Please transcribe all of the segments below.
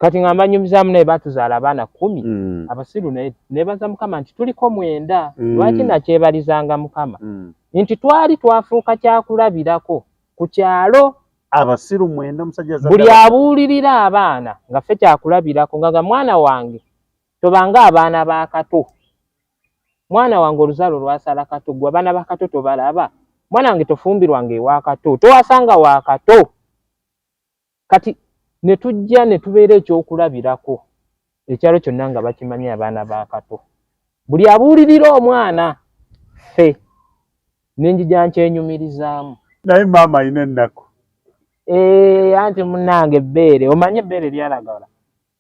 kati ngamba nyumizaamu naye batuzaala abaana 10 abasiru nebaza Mukama nti tuliko 9 lwaki nakyebalizanga Mukama nti twali twafuuka kyakulabirako ku kyalo abasiru 9 omusajja buli abuulirira abaana nga ffe kyakulabirako nga mwana wange tobanga abaana ba kato mwana wange oluzaalo lwasala kato gwe abaana ba kato tobalaba mwana wange tofumbirwanga ewa kato towasanga wa kato kati ne tujja ne tubeera ekyokulabirako ekyalo kyonna nga bakimanyi abaana ba kato buli abuulirira omwana ffe nenjija nkyenyumirizaamu naye maama ayina ennaku anti munnange ebbeere omanye ebbeere lyalagala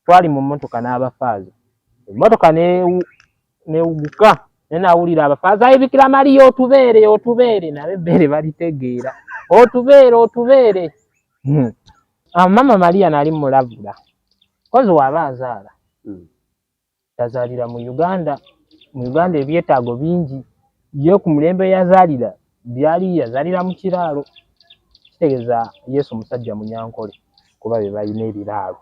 twali mu mmotoka n'abafaaza emmotoka newuguka nenawulira abafaaza ayibikira Mariya otubeere nabe ebbeere balitegeera otubeere mama Mariya nali mulabula kozi waba azaala tazaalira mu Uganda ebyetaago bingi ye ku mulembe yazaalira byali yazaalira mu kiraalo kitegeeza Yesu musajja munyankole kuba be balina ebiraalo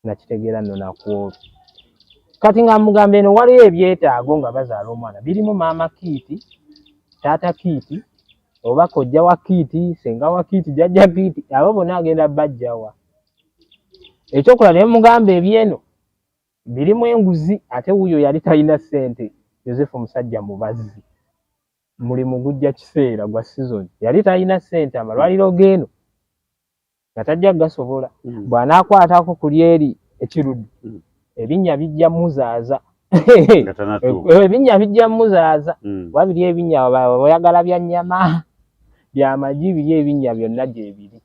nakitegeera nno nakwolwo kati nga mugamba eno waliyo ebyetaago nga bazaala omwana birimu maama Kiiti taata Kiiti oba kojja wa Kiiti senga wa Kiiti jjajja Kiiti abo bonna agenda bajjawa ekyokola naye mugamba ebyeno birimu enguzi ate wuyo yali talina ssente Yosefu musajja mubazi mulimu gujja kiseera gwa season yali talina ssente amalwaliro geeno nga tajja gasobola bw'anaakwatako ku lyeri ekirudde ebinnya bijja muzaaza ebinnya bijja muzaaza wabiri ebinnya oyagala bya nnyama bya magi biri ebinnya byonna gye biri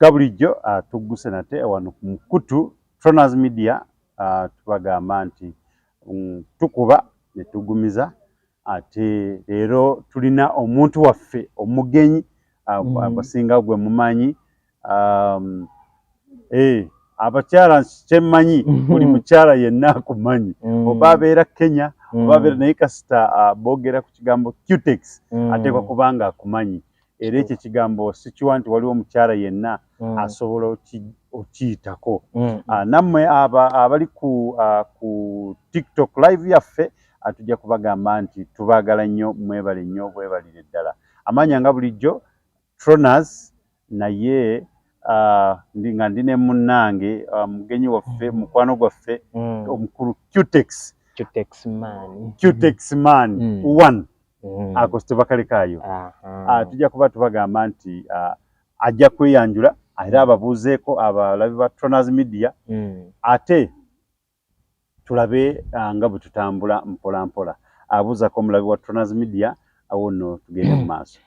Gabulijjo tugguse nate wano ku Mukutu Troners Media tubagamba nti tukuba ne tugumiza ate leero tulina omuntu waffe omugenyi abasinga gwe mumanyi abakyala kyemmanyi buli mukyala yenna akumanyi oba abeera Kenya oba abeera naye kasita boogera ku kigambo CUTEX ateekwa kubanga akumanyi era ekyo kigambo sikiwa nti waliwo omukyala yenna asobola okiyitako nammwe abali ku TikTok live yaffe tujja kubagamba nti tubaagala nnyo mwebale nnyo bwebalire ddala amanya nga bulijjo Troners naye nga ndine munnange mugenyi waffe mukwano gwaffe omukulu CUTEX Man 1 Agosto bakalekayo tujja kuba tubagamba nti ajja kweyanjula era ababuuzeeko abalabi ba Troners Media ate tulabe nga bwe tutambula mpola mpola abuuzako omulabi wa Troners Media awo nno tugende mu maaso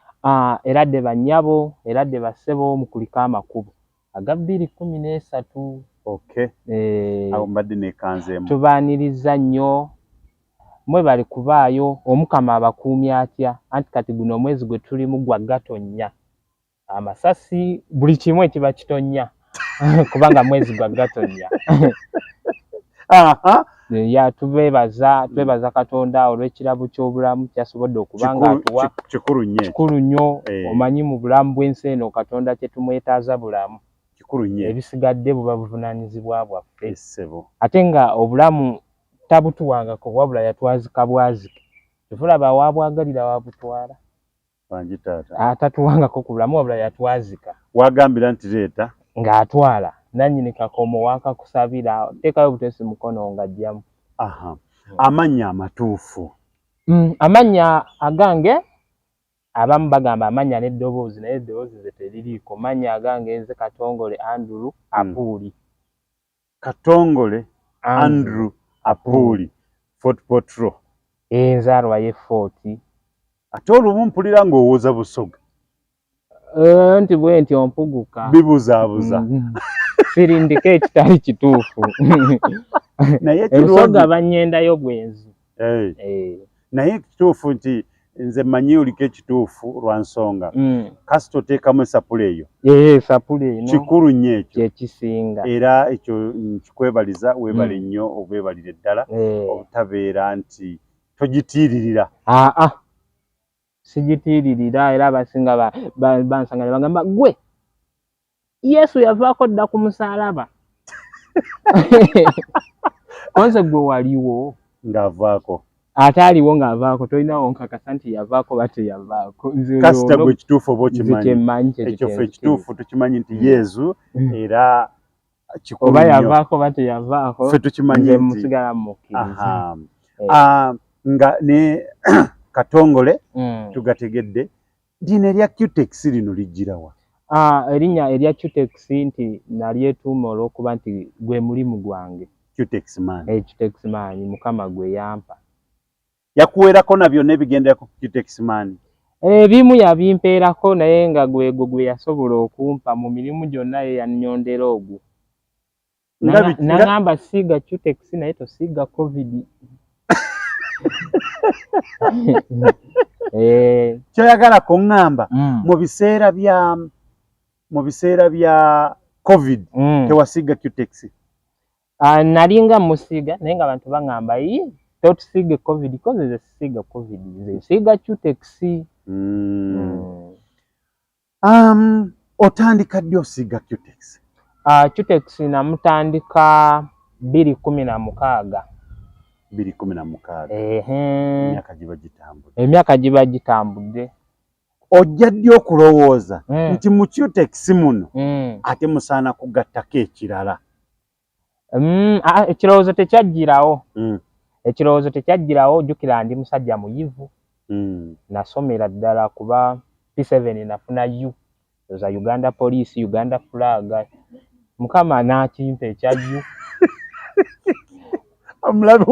era dde bannyabo era dde bassebo mukuliko amakubo aga 2013 awo mbadde neekanzeemu tubaaniriza nnyo mwe bali kubaayo omukama abakuumye atya anti kati guno omwezi gwe tulimu gwa Gatonnya amasasi buli kimu ekiba kitonnya kubanga mwezi gwa Gatonnya twebaza Katonda olw'ekirabo ky'obulamu kyasobodde okubanga atuwa kikulu nnyo omanyi mu bulamu bw'ensi eno Katonda kye tumwetaaza bulamu ebisigadde buba buvunaanyizibwa bwaffe ate nga obulamu tabutuwangako wabula yatwazika bwazike tufulaba waabwagalira wabutwala atatuwangako ku bulamu wabula yatwazika wagambira nti leeta ng'atwala nannyini kakomo wakakusabira teekayo butesi mukono ng'ajjamu amannya amatuufu amannya agange abamu bagamba amannya n'eddoboozi naye eddoboozi ze teririiko mannya agange nze Katongole Andrew Apuuli Katongole Andrew Apuuli Fort Potro enzaalwa ye Fort ate olumu mpulira ng'owooza Busoga nti bwe nti ompuguka bibuzaabuza sirindika ekitali kituufu naye erusoga banyendayo gwenzi naye kituufu nti nze manyi oliko ekituufu lwa nsonga kasita oteekamu esapula eyo sapula eno kikulu nnyo ekyo kyekisinga era ekyo nkikwebaliza weebale nnyo obwebalire ddala obutabeera nti togitiiririra sigitiiririra era abasinga bansanga ne bagamba gwe Yesu yavaako dda ku musaalaba konse gwe waliwo ng'avaako ate aliwo ng'avaako tolinawo nkakasa nti yavaako ba teyavaako kasita gwe ekituufu oba okimanyi ekyo ffe ekituufu tukimanyi nti Yesu era kikulu oba yavaako ba teyavaako ffe tukimanyi nti musigala mukkiriza nga ne Katongole tugategedde ddiina erya CUTEX lino lijjirawa erinnya erya CUTEX nti nalyetuuma olw'okuba nti gwe mulimu gwange CUTEX man CUTEX man mukama gwe yampa yakuweerako na byonna ebigendera ku CUTEX man ebimu yabimpeerako naye nga gwe yasobola okumpa mu mirimu gyonna yanyondera ogwo nagamba siiga CUTEX naye tosiiga COVID kyoyagala kuŋŋamba mu biseera bya COVID tewasiiga CUTEX nalinga musiiga naye nga abantu baŋŋamba totusiige COVID koze nze sisiiga COVID nze nsiiga CUTEX otandika ddi osiiga CUTEX CUTEX namutandika 2016 emyaka giba gitambudde ojja ddi okulowooza nti mu CUTEX muno ate musaana kugattako ekirala ekirowoozo tekyajjirawo jjukira ndi musajja muyivu nasomera ddala kuba P7 nafuna U za Uganda Police Uganda Flag mukama n'akimpa ekya U omulabe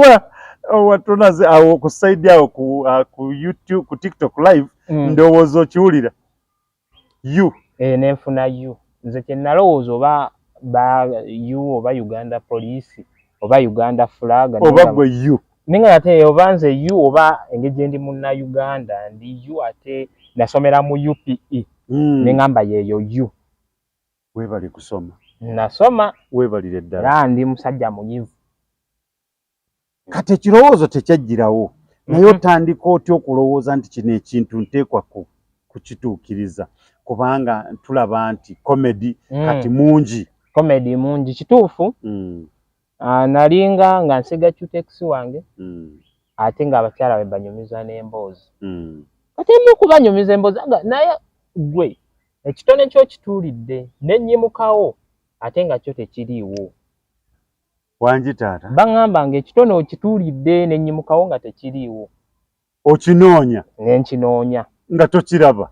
watunaze awo ku side awo ku YouTube ku TikTok live ndowooza okiwulira U nenfuna U nze kye nalowooza oba U oba Uganda Police oba Uganda Flag oba gwe U ninga ate oba nze U oba engeri gye ndi munna Uganda ndi U ate nasomera mu UPE nengamba yeeyo U weebale kusoma nasoma weebalire ddala era ndi musajja muyivu kati ekirowoozo tekyajjirawo naye otandika otya okulowooza nti kino ekintu nteekwa kukituukiriza kubanga tulaba nti komedi kati mungi kituufu nalinga nga nsiga CUTEX wange ate nga abakyala bwe banyumiza n'emboozi kati emu kubanyumiza emboozi naye gwe ekitone ky'okituulidde n'ennyimukawo ate nga kyo tekiriiwo wangi taata baŋŋamba nga ekitone okituulidde n'ennyimukawo nga tekiriiwo okinoonya nenkinoonya nga tokiraba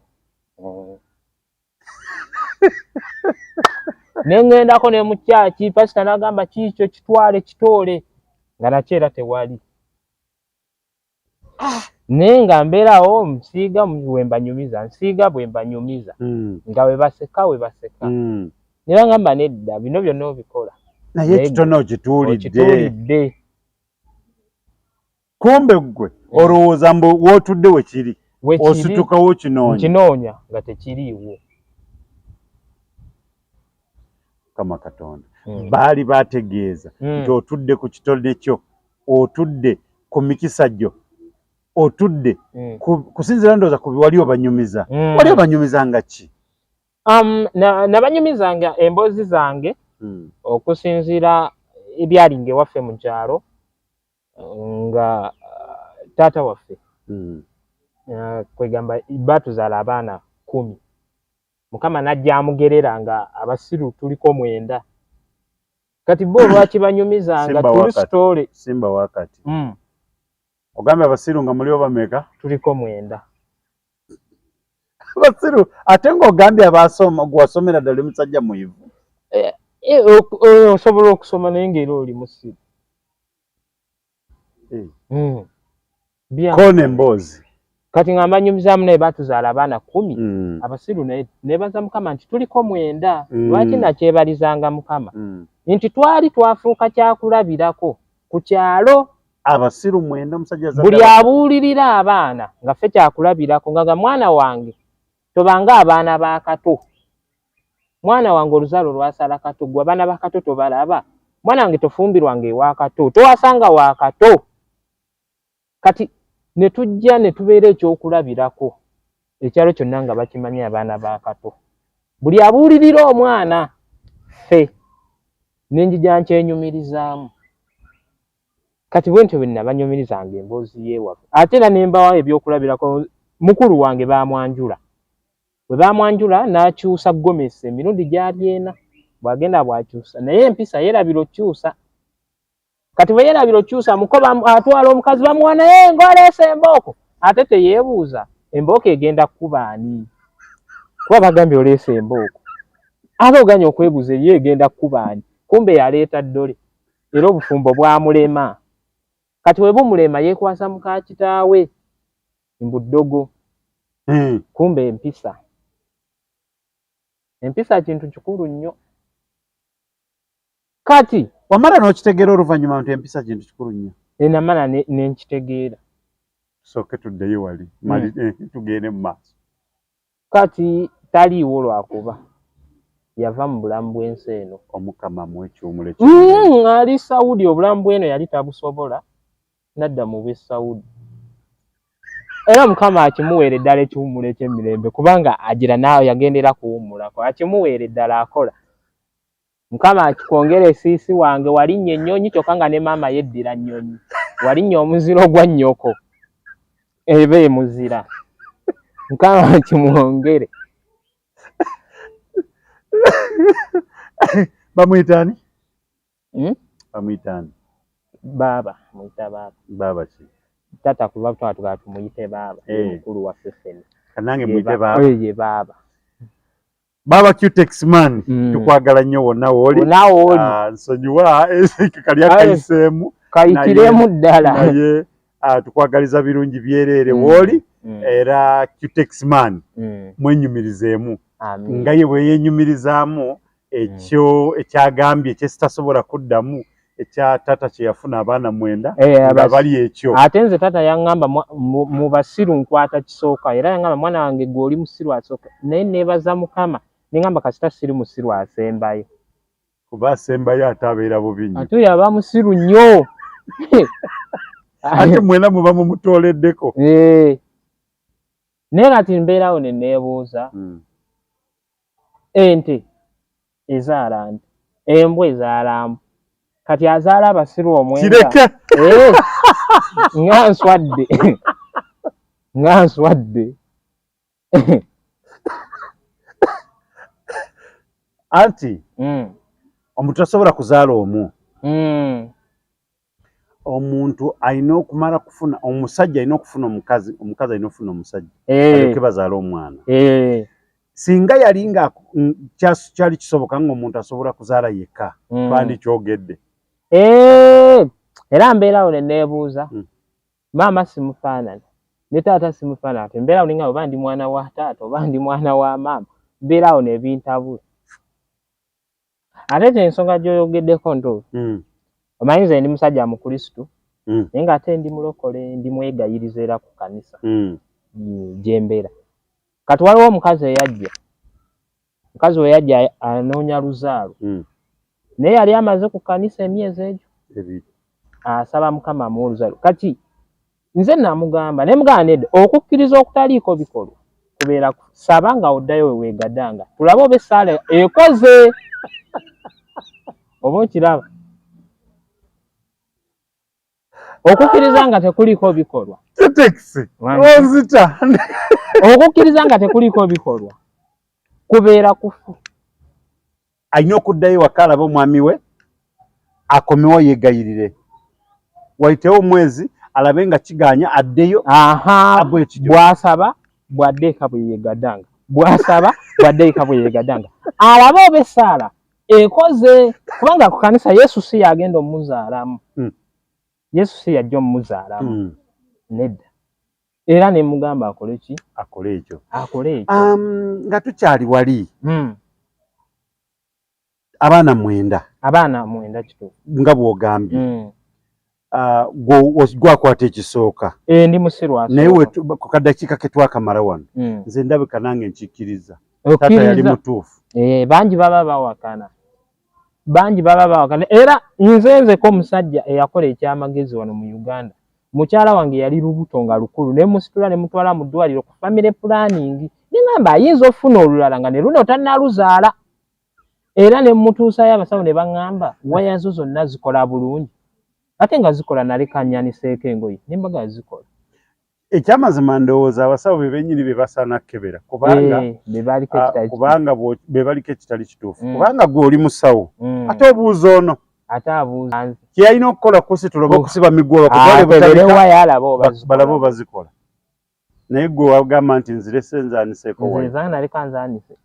nengendako ne mu kyaki pasita n'agamba kiikyo kitwale kitoole nga nakyo era tewali naye nga mbeerawo nsiiga nsiiga bwe mbanyumiza nga we baseka ne bagamba nedda bino byonna obikola naye ekitone okituulidde kumbe gwe olowooza mbu wootudde wekiri ositukawo kinoonya nga tekiriiwo kama Katonda baali bategeeza nti otudde ku kitone kyo otudde ku mikisa gyo otudde kusinziira ndowooza ku wali obanyumiza wali obanyumizanga ki nabanyumizanga emboozi zange okusinziira ebyalinga ewaffe mu kyalo nga taata waffe kwegamba baatuzaala abaana 10 mukama najja amugerera nga abasiru tuliko 9 kati bo lwaki banyumizanga tuli story simba wakati ogambye abasiru nga muli bameka tuliko 9 abasiru ate ng'ogambye abasoma gwasomera ddala musajja muyivu osobola okusoma naye ng'era oli musiru kone emboozi kati nga mbanyumizaamu naye baatuzaala abaana 10 abasiru naye nebaza mukama nti tuliko 9 lwaki nakyebalizanga mukama nti twali twafuuka kyakulabirako ku kyalo abasiru mwenda omusajja buli abuulirira abaana nga ffe kyakulabirako nga mwana wange tobanga abaana ba kato, mwana wange oluzaalo lwasala kato, gwe abaana ba kato tobalaba, mwana wange tofumbirwanga ewa kato, towasanga wa kato. Kati ne tujja ne tubeera ekyokulabirako ekyalo kyonna nga bakimanyi abaana ba kato, buli abuulirira omwana ffe nenjija nkyenyumirizaamu. Kati bwe ntyo bwe nabanyumirizanga emboozi y'ewaffe. Ate era ne mbawa ebyokulabirako. Mukulu wange baamwanjula, bwe baamwanjula n'akyusa Gomesi emirundi gyali ena, bw'agenda bw'akyusa naye empisa yeerabira okyusa. Kati bwe yeerabira okyusa mukoba atwala omukazi bamuwa naye ng'oleese embooko, ate teyeebuuza embooko egenda kukuba ani? Kuba bagambye oleese embooko, ate oganya okwebuuza ye egenda kukuba ani? Kumbe yaleeta ddole era obufumbo bwamulema. Kati bwe bumulema yeekwasa muka kitaawe mbuddogo. Kumbe empisa, empisa kintu kikulu nnyo. Kati wamala n'okitegeera oluvannyuma nti empisa kintu kikulu nnyo? Namala ne nkitegeera. Sooke tuddeyo wali tugende mu maaso. Kati taliiwo lwakuba yava mu bulamu bw'ensi eno. Omukama mu ekyomule ali Saudi, obulamu bw'eno yali tabusobola, nadda mu bw'e Saudi. Era Mukama akimuweera eddala ekiwummulo eky'emirembe kubanga agira naawe yagendera kuwummulako, akimuweera eddala akola. Mukama akikwongera esiisi wange, walinnya ennyonyi kyokka nga ne maama yeddira nnyonyi, walinnya omuziro gwa nnyoko eba emuzira. Mukama akimwongere. Bamuyitaani? Bamuyitaani? Baaba, muyita baaba. Baaba ki? Tata kuba twatugala tumuyite baaba, mukulu waffe ffenna. Kanange muyite baaba? Ye baaba. Baba CUTEX man, tukwagala nnyo wonna wooli. Wonna wooli. Nsonyiwa kali akayiseemu. Kayitiremu ddala. Naye tukwagaliza birungi byereere wooli. Era CUTEX man mwenyumirizeemu. Nga ye bwe yeenyumirizaamu ekyo ekyagambye ekyesitasobola kuddamu ekya tata kye yafuna abaana mwenda nga bali ekyo. Ate nze tata yaŋŋamba mu basiru nkwata kisooka, era yaŋŋamba mwana wange gwe oli musiru asooka, naye neebaza Mukama ne ŋŋamba kasita siri musiru asembayo. Kuba asembayo ate abeera bubi nnyo. Ate yaba musiru nnyo. Ate mwena muba mumutooleddeko. Naye kati mbeerawo ne neebuuza, ente ezaala nte, embwa ezaala mbwa, kati azaala abasiru omwenda. Kireke! Nga nswadde. Nga nswadde. Anti, omuntu asobola kuzaala omu. Omuntu alina okumala kufuna, omusajja alina okufuna omukazi, omukazi alina okufuna omusajja. Alyoke bazaala omwana. Singa yali nga kyali kisoboka ng'omuntu asobola kuzaala yekka, twandikyogedde. Era mbeerawo ne neebuuza, maama simufaanana, ne taata simufaanana, ate mbeerawo ninga oba ndi mwana wa taata oba ndi mwana wa maama, mbeerawo ne bintabula. Ate ensonga gy'oyogeddeko nto, omanyi nze ndi musajja mu Kristo, naye ng'ate ndi mulokole, ndi mwegayiriza era ku kanisa gye mbeera. Kati waliwo omukazi eyajja, mukazi we yajja anoonya luzaalo, naye yali amaze ku kanisa emyezi egyo asaba Mukama amuwe oluzaalo. Kati nze namugamba, ne mugamba nedda, okukkiriza okutaliiko bikolwa kubeera saba nga oddayo we weegaddanga, tulabe oba essaala ekoze. Oba okiraba? Okukkiriza nga tekuliko bikolwa. CUTEX, onzita. Okukkiriza nga tekuliko bikolwa kubeera kufu. Alina okuddayo waka alabe omwami we, akomewo yeegayirire. Wayitewo omwezi alabe nga kiganya addeyo. Bw'asaba bw'addeeka bwe yeegaddanga. Bw'asaba bw'addeeka bwe yeegaddanga. Alabe oba essaala ekoze. Kubanga ku kanisa Yesu si yagenda omuzaalamu. Yesu si yajja omuzaalamu. Nedda. Era ne mugamba akole ki? Akole ekyo. Akole ekyo. Nga tukyali wali. Abaana mwenda. Abaana mwenda kituufu. Nga bw'ogambye. gwakwata ekisooka ndi musiru naye ku kadakiika ke twakamala wano nze ndabika nange nkikkiriza taata yali mutuufu bangi baba bawakana era nzenzeko omusajja eyakola ekyamagezi wano mu Uganda mukyala wange yali lubuto nga lukulu ne musitula ne mutwala mu ddwaliro ku family planning ningamba ayinza ofuna olulala nga ne luno tannaluzaala era ne mutuusayo abasawo ne baŋŋamba wayazo zonna zikola bulungi ate nga zikola nalekannyaniseeko engoye nembaga zikola ekyamazima ndowooza abasawo be bennyini be basaana kkebera kubanga be baliko ekitali kituufu kubanga gwe oli musawo ate obuuza ono kyeyalina okukola kusitula oba okusiba migooba balaba bazikola naye gwe wagamba nti nzirese nzaaniseeko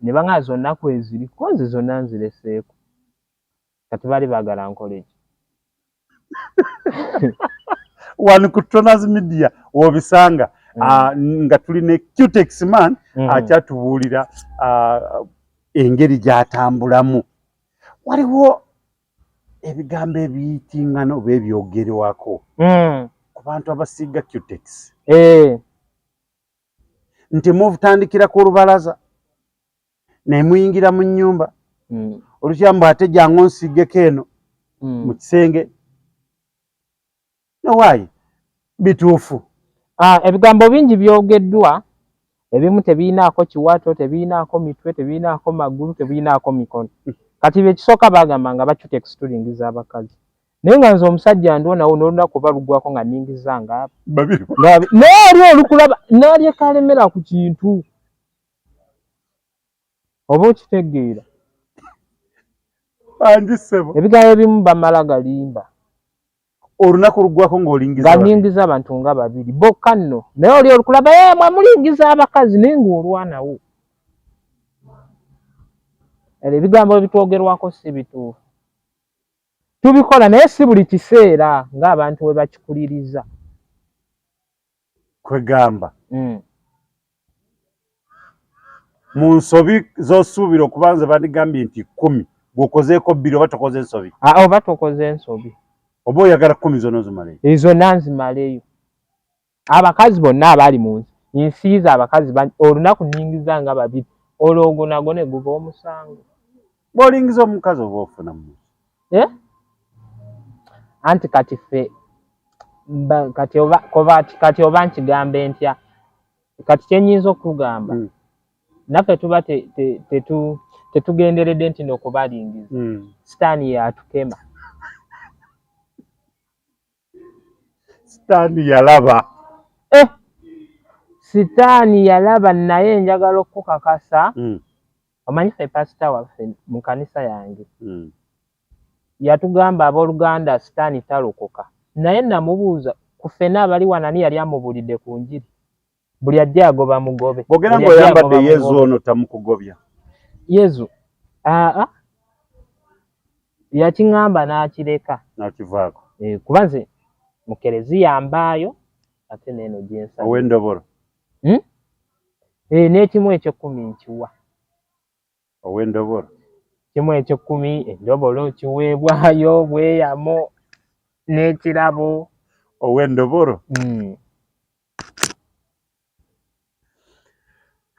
ne baŋŋaa zonna kweziri konze zonna nzireseeko kati bali baagala nkoleki wano ku Toners Media wobisanga nga tuli ne CUTEX Man akyatubuulira engeri gy'atambulamu. Waliwo ebigambo ebiyitingana oba ebyogerwako ku bantu abasiiga CUTEX nti mutandikira ku lubalaza ne muyingira mu nnyumba olukyambu ate jangu nsiigeko eno mu kisenge Why? Bituufu. Ebigambo bingi byogeddwa ebimu tebiinaako kiwato tebiinaako mitwe tebiinaako magulu tebiinaako mikono kati bekisooka bagamba nga CUTEX tulingiza abakazi naye nga nze omusajja ndoonawo n'olunaku balugwako nga ningiza nga naye oli olukulaba naalye kalemera ku kintu oba okitegeera ebigambo ebimu bamala galimba olunaku lugwako ng'olingiza abantu nga babiri bokka nno naye oli olukulaba mwe mulingiza abakazi naye ng'olwanawo ebigambo ebitwogerwako si bituufu tubikola naye si buli kiseera ng'abantu we bakikuliriza kwegamba mu nsobi z'osuubira okubanza bandigambye nti 10 gwokozeeko 2 oba tokoze ensobi oba tokoze ensobi oba oyagala 10 zonna ozimaleyo ezo nanzimaleyo abakazi bonna abali mu nsi abakazi olunaku ningiza nga babiri olwogo nago ne guba omusango bw'olingiza omukazi oba ofuna mu anti kati ffe kati oba nkigambe ntya kati kyenyinza okugamba naffe tuba tetugenderedde nti n'okubalingiza sitaani yatukema sitaani yalaba naye njagala okukakasa omanyi ffe pasita waffe mu kanisa yange yatugamba abooluganda sitaani talokoka naye namubuuza ku ffenna abali wanani yali amubulidde ku njiri buli ajja agoba mugobe bwogera ng'oyambadde yezu ono tamukugobya yezu yakiŋŋamba n'akireka n'akivaako kuba nze mu kereziya mbaayo ate neeno gyensa ow'endobolo n'ekimu eky'ekkumi nkiwa ow'endobolo kimu eky'ekkumi endobolo kiweebwayo bweyamo n'ekirabo ow'endobolo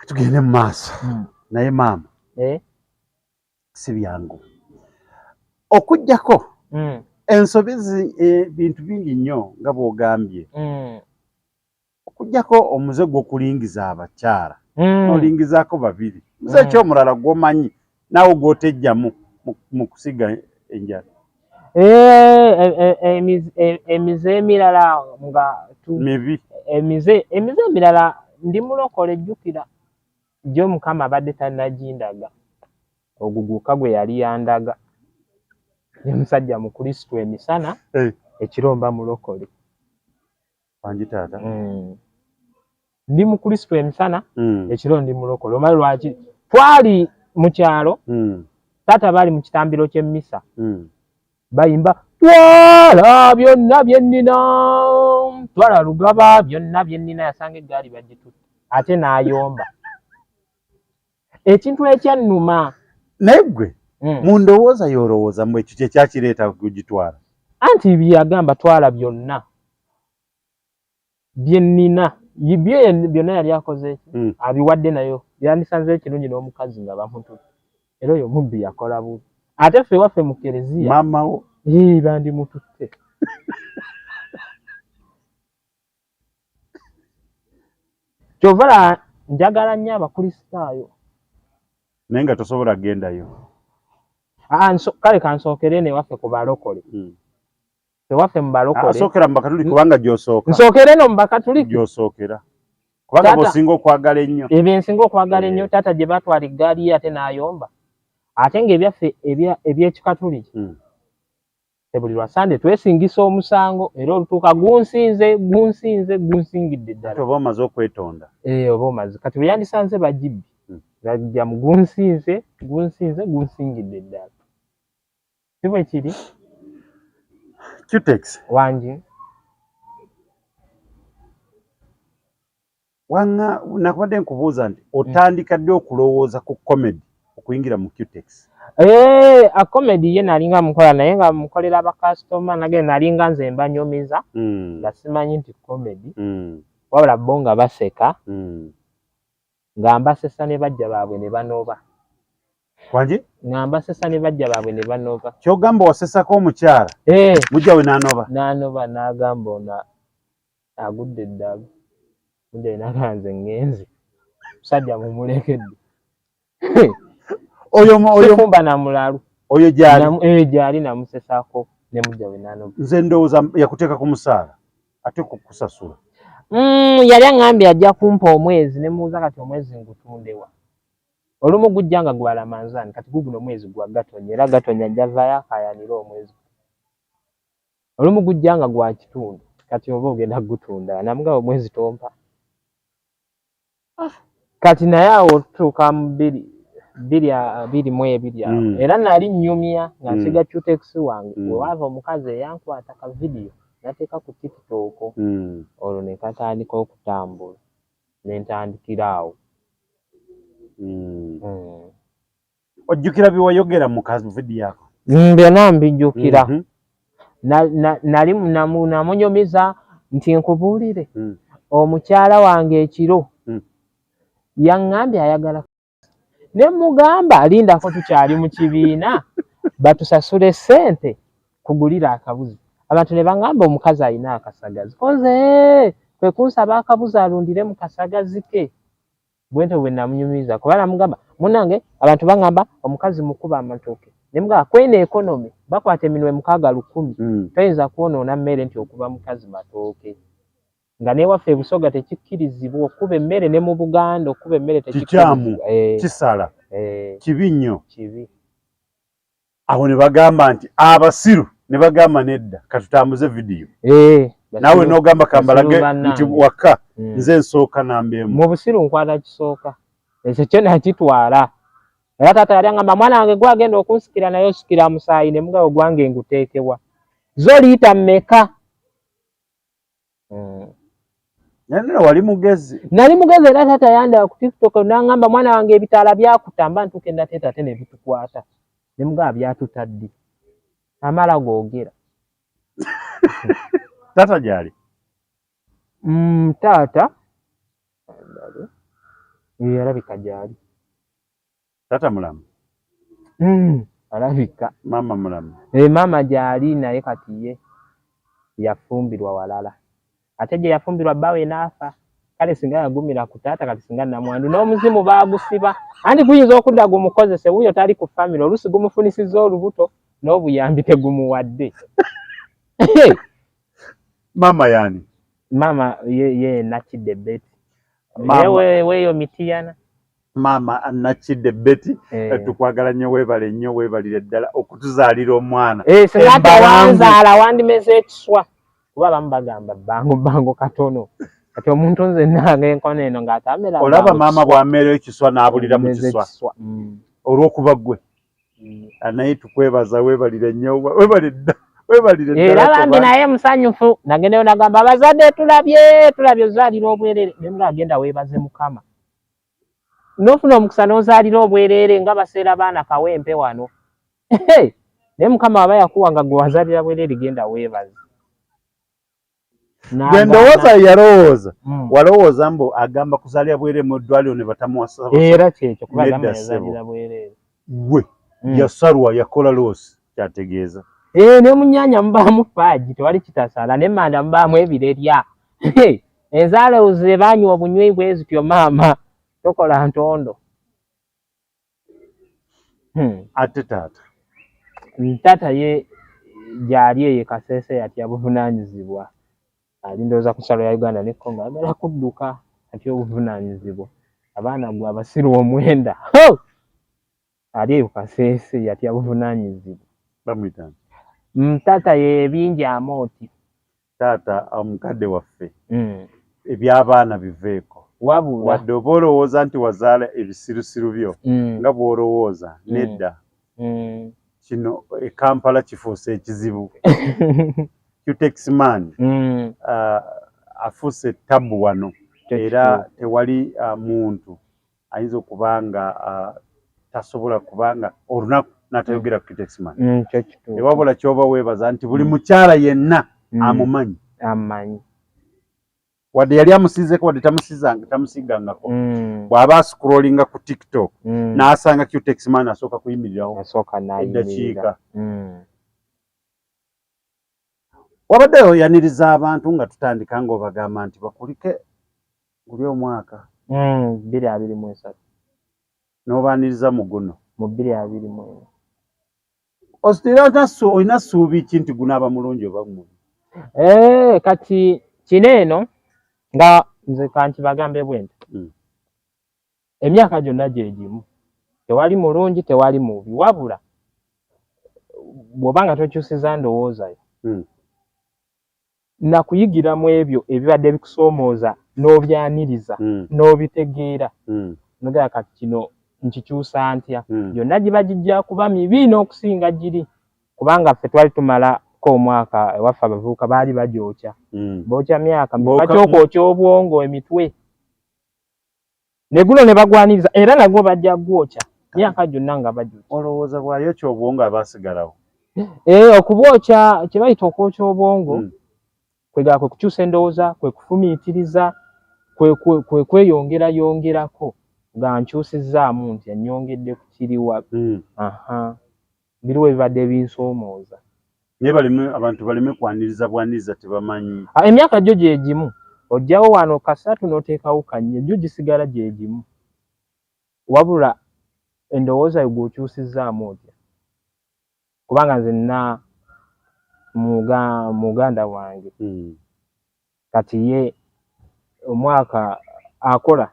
tugende mu maaso naye maama si byangu okuggyako ensobi bintu bingi nnyo nga bw'ogambye okuggyako omuze gw'okulingiza abakyala olingizaako babiri muze ekyomulala gw'omanyi naawe gw'otejjamu mu kusiga enjala emize emirala nga mibi emize emirala ndi mulokole ejjukira gy'omukama abadde tannagindaga ogwo gwokka gwe yali yandaga ye musajja mu Kristo emisana ekiromba mulokole wangi taata ndi mu Kristo emisana ekiro ndi mulokole omanyi lwaki twali mu kyalo taata baali mu kitambiro ky'emmisa bayimba twala byonna bye nnina twala lugaba byonna bye nnina yasanga eggaali bagitutte ate n'ayomba ekintu ekyannuma naye ggwe mu ndowooza y'olowooza mu ekyo kye kyakireeta kugitwala anti byagamba twala byonna byennina byonna yali akoze abiwadde nayo yandisanze ekirungi n'omukazi nga bamututte era oyo mubbi yakola bubi ate ffe waffe mu kereziya mama wo bandimututte kyova njagala nnyo abakristaayo naye nga tosobola gendayo kale kansookere newaffe ku balokole tewaffe mu balokole asookera mu bakatuliki kubanga gy'osooka nsookere no mu bakatuliki gy'osookera kubanga bw'osinga okwagala ennyo ebyo nsinga okwagala ennyo taata gye batwala eggaali ye ate n'ayomba ate ng'ebyaffe eby'ekikatuliki buli lwasande twesingisa omusango era olutuuka gunsingidde ddala oba omaze okwetonda oba omaze kati bwe yandisanze bagibbi bajja mu gunsingidde ddala si bwe kiri CUTEX wangi nakubadde nkubuuza nti otandika ddi okulowooza ku comedy okuyingira mu CUTEX a comedy ye nalinga mukola naye nga mukolera abakasitoma nage nalinga nze mbanyumiza nga simanyi nti comedy wabula bo nga baseka nga mbasesa ne bajja baabwe ne banoba wangi nga mbasesa ne bajja baabwe ne banoba kyogamba wasesako omukyala mujja we n'anoba n'agamba ono agudde eddalu mujja we n'agamba nze ngenzi musajja mumulekedde oyo fumba na mulalu oyo gyali namusesako ne mujja we n'anoba nze ndowooza yakuteeka ku musaala ate kukusasula yali aŋŋambye ajja kumpa omwezi ne mubuuza kati omwezi ngutundewa olumu gujja nga gwa Ramadhan kati guguno omwezi gwa Gatonnya era Gatonnya ajja vaayo akayanira omwezi olumu gujja nga gwa kitundu kati oba ogenda gutunda namugaba omwezi tompa kati naye awo tutuuka mu bbiri mu ebiri awo era nali nnyumya nga nsiga CUTEX wange wewaava omukazi eyankwata ka vidiyo nateeka ku TikTok olwo ne katandika okutambula ne ntandikira awo ojjukira bye wayogera mu vidiyo yako byonna mbijjukira nali namunyumiza nti nkubuulire omukyala wange ekiro yaŋŋambye ayagala ne mugamba lindako tukyali mu kibiina batusasule ssente kugulira akabuzi abantu ne baŋŋamba omukazi alina akasagazi koze kwe kunsaba akabuzi alundire mu kasagazi ke bwento bwe namunyumiza kuba namugamba munange abantu baŋŋamba omukazi mukuba amatooke ne mugamba kwena ekonomi bakwata eminwe 610 toyinza kwonoona mmere nti okuba mukazi matooke nga newaffe ebusoga tekikkirizibwa okuba emmere ne mu Buganda okuba emmere tekikyamu kisala kibi nnyo awo ne bagamba nti abasiru ne bagamba nedda katutambuze vidiyo naawe n'ogamba kambalage nti waka nze nsooka nambeemu mu busiru nkwata kisooka ekyo kyo nakitwala era taata yali aŋŋamba mwana wange gwagenda okunsikira naye osikira musaayi ne mugabo gwange nguteekebwa zo liita mmeka wali mugezi nali mugezi era taata yandaba ku TikTok n'aŋŋamba mwana wange ebitaala byakutamba ntuuka endateeta ate ne bitukwata ne mugaba byatutaddi amala googera taata gyali taata alabika gyali taata mulamu alabika maama mulamu maama gyali naye kati ye yafumbirwa walala ate gye yafumbirwa bbaawe n'afa kale singa yagumira ku taata kati singa namwandu n'omuzimu baagusiba anti guyinza okudda gumukozese wuyo tali ku famire oluusi gumufunisizza olubuto n'obuyambi tegumuwadde maama yani maama ye nakidde beti weeyo mitiyana maama nakidde beti tukwagala nnyo weebale nnyo weebalire ddala okutuzaalira omwana singa atawanzaala wandimeze ekiswa kuba bamu bagamba bango katono kati omuntu nze nange enkono eno ng'atamera olaba maama bw'ameera ekiswa n'abulira mu kiswa olw'okuba ggwe naye tukwebaza weebalire nnyo weebalire era bange naye musanyufu nagendeyo nagamba abazadde tulabye ozaalira obwerere ne mga agenda weebaze mukama n'ofuna omukisa n'ozaalira obwerere nga baseera baana kawempe wano naye Mukama aba yakuwanga gwe wazalira bwereere genda weebaze. Gwe ndowooza yalowooza walowooza mbu agamba kuzaalira bwereere mu ddwaliro ne batamuwasa era kyekyo kuba agamba yazaalira bwereere. Gwe yasalwa yakola loosi kyategeeza. Ne munnyanja mubaamu faaji tewali kitasaala, n'emmanda mubaamu ebirerya. Enzaalo ze baanywa obunywi bwe zityo maama tokola ntondo. Ate taata ye gyali eyo Kasese yatya buvunaanyizibwa. Ali ndowooza ku nsalo ya Uganda ne Congo ayagala kudduka atya obuvunaanyizibwa. Abaana gwe abasiru omwenda. Ali eyo Kasese yatya buvunaanyizibwa. Bamuyita taata ye bingi amooti. Taata omukadde waffe eby'abaana biveeko. Wadde oba olowooza nti wazaala ebisirusiru byo nga bw'olowooza nedda. Kino e Kampala kifuuse ekizibu. CUTEX MAN afuuse tabu wano era tewali muntu ayinza okuba nga tasobola kubanga olunaku n'atayogera ku CUTEX MAN. Ewabula ky'oba weebaza nti buli mukyala yenna amumanyi. Wadde yali amusiizeko wadde tamusiigangako. Bw'aba ascrollinga ku TikTok n'asanga CUTEX MAN asooka kuyimirirawo eddakiika. Wabadde oyaniriza abantu nga tutandika ng'obagamba nti bakulike guli omwaka 2023 n'obaaniriza mu guno mu 2024. Ositera olina ssuubi ki nti gunaaba mulungi oba mubi? Kati kino eno nga nze kanti bagambe bwenti emyaka gyonna gye gimu, tewali mulungi tewali mubi, wabula bw'oba nga tokyusiza ndowoozayo nakuyigiramu ebyo ebibadde bikusoomooza n'obyaniriza n'obitegeera nogera kati kino nkikyusa ntya, gyonna giba gijja kuba mibi n'okusinga giri, kubanga ffe twali tumalako omwaka ewaffe abavubuka baali bagyokya bookya myaka bakyokwookya obwongo emitwe ne guno ne bagwaniriza era nagwo bajja gwokya myaka gyonna nga bagyokya. Olowooza bw'ayokya obwongo abasigalawo? Okubwokya kye bayita okwokya obwongo kwegala kwe kukyusa endowooza, kwe kufumiitiriza, kwe kweyongerayongerako nga nkyusizzaamu nti annyongedde ku kiriwa. Biriwo ebibadde binsoomooza. Naye abantu baleme kwaniriza bwaniriza tebamanyi. Emyaka gyo gye gimu, ojjawo wano kasatu n'oteekawo kannya, gyo gisigala gye gimu. Wabula endowooza yo gw'okyusizzaamu otya. Kubanga nze nina muganda wange kati ye omwaka akola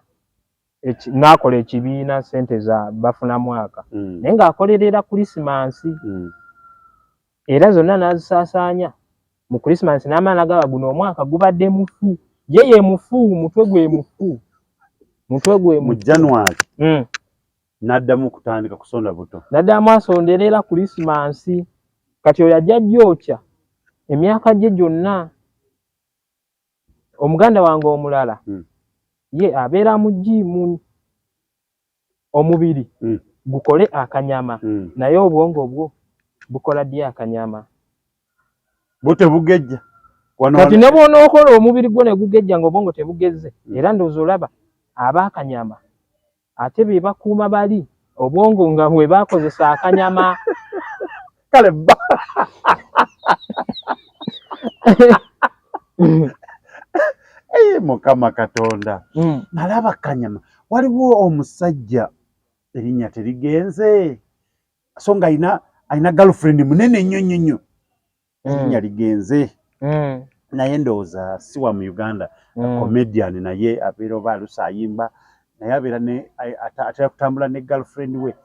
n'akola ekibiina sente za bafuna mwaka naye ng'akolerera Krisimansi era zonna n'azisaasaanya mu Krisimansi n'amaana agaba guno omwaka gubadde mufu, ye mufu, mutwe gwe mufu, mu January n'addamu kutandika kusonda buto, n'addamu asonderera Krisimansi. Kati oyo ajja gyokya emyaka gye gyonna. Omuganda wange omulala ye abeera mu jiimu, omubiri gukole akanyama naye obwongo bwo bukola ddi akanyama? Butebugejja. Kati ne bw'onookola omubiri gwo ne gugejja ng'obwongo tebugezze era ndowooza olaba ab'akanyama ate be bakuuma bali obwongo nga bwe baakozesa akanyama. Kale Mukama Katonda nalaba kanyama. Waliwo omusajja erinnya terigenze so nga ayina girlfriend munene nnyo erinnya ligenze naye ndowooza si wa mu Uganda, comedian naye abeera oba alusa ayimba naye abeera atera kutambula ne girlfriend we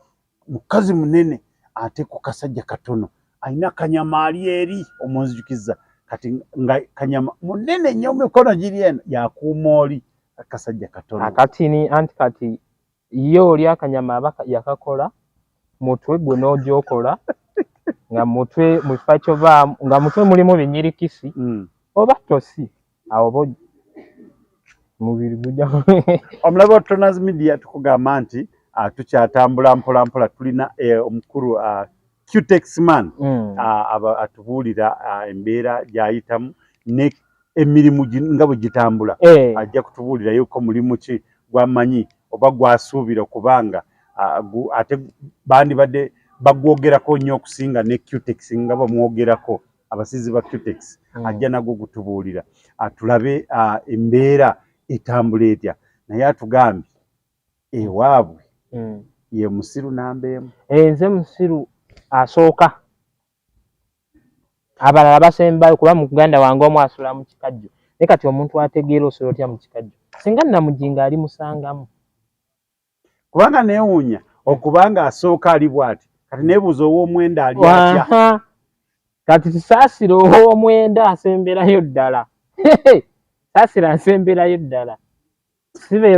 mukazi munene ate ku kasajja katono ayina kanyama ali eri omunzijukiza kati nga kanyama munene nnyo mikono giri eno yakuuma oli akasajja katono akatini anti kati ye oli akanyama aba yakakola mutwe gwe n'ogyokola nga mutwe mu kifo ky'obaamu nga mutwe mulimu binyirikisi oba tosi awo mubiri gujja. Omulaba wa Toners Media tukugamba nti tukyatambula mpola mpola tulina omukulu CUTEX MAN atubuulira embeera gy'ayitamu ne emirimu nga bwe gitambula ajja kutubuulira yuko mulimu ki gw'amanyi oba gw'asuubira okubanga ate bandibadde bagwogerako nnyo okusinga ne CUTEX nga bamwogerako abasizi ba CUTEX ajja nagwo gutubuulira tulabe embeera etambula etya naye atugambye ewaabwe ye musiru nambeemu nze musiru asooka abalala basembayo kuba mu Uganda wange omu asula mu kikajjo naye kati omuntu ategeera osula otya mu kikajjo singa namujinga ali musangamu kubanga neewuunya okubanga asooka ali bw'ati kati neebuuza ow'omwenda ali atya kati tusaasira ow'omwenda asemberayo ddala saasira asemberayo ddala sibe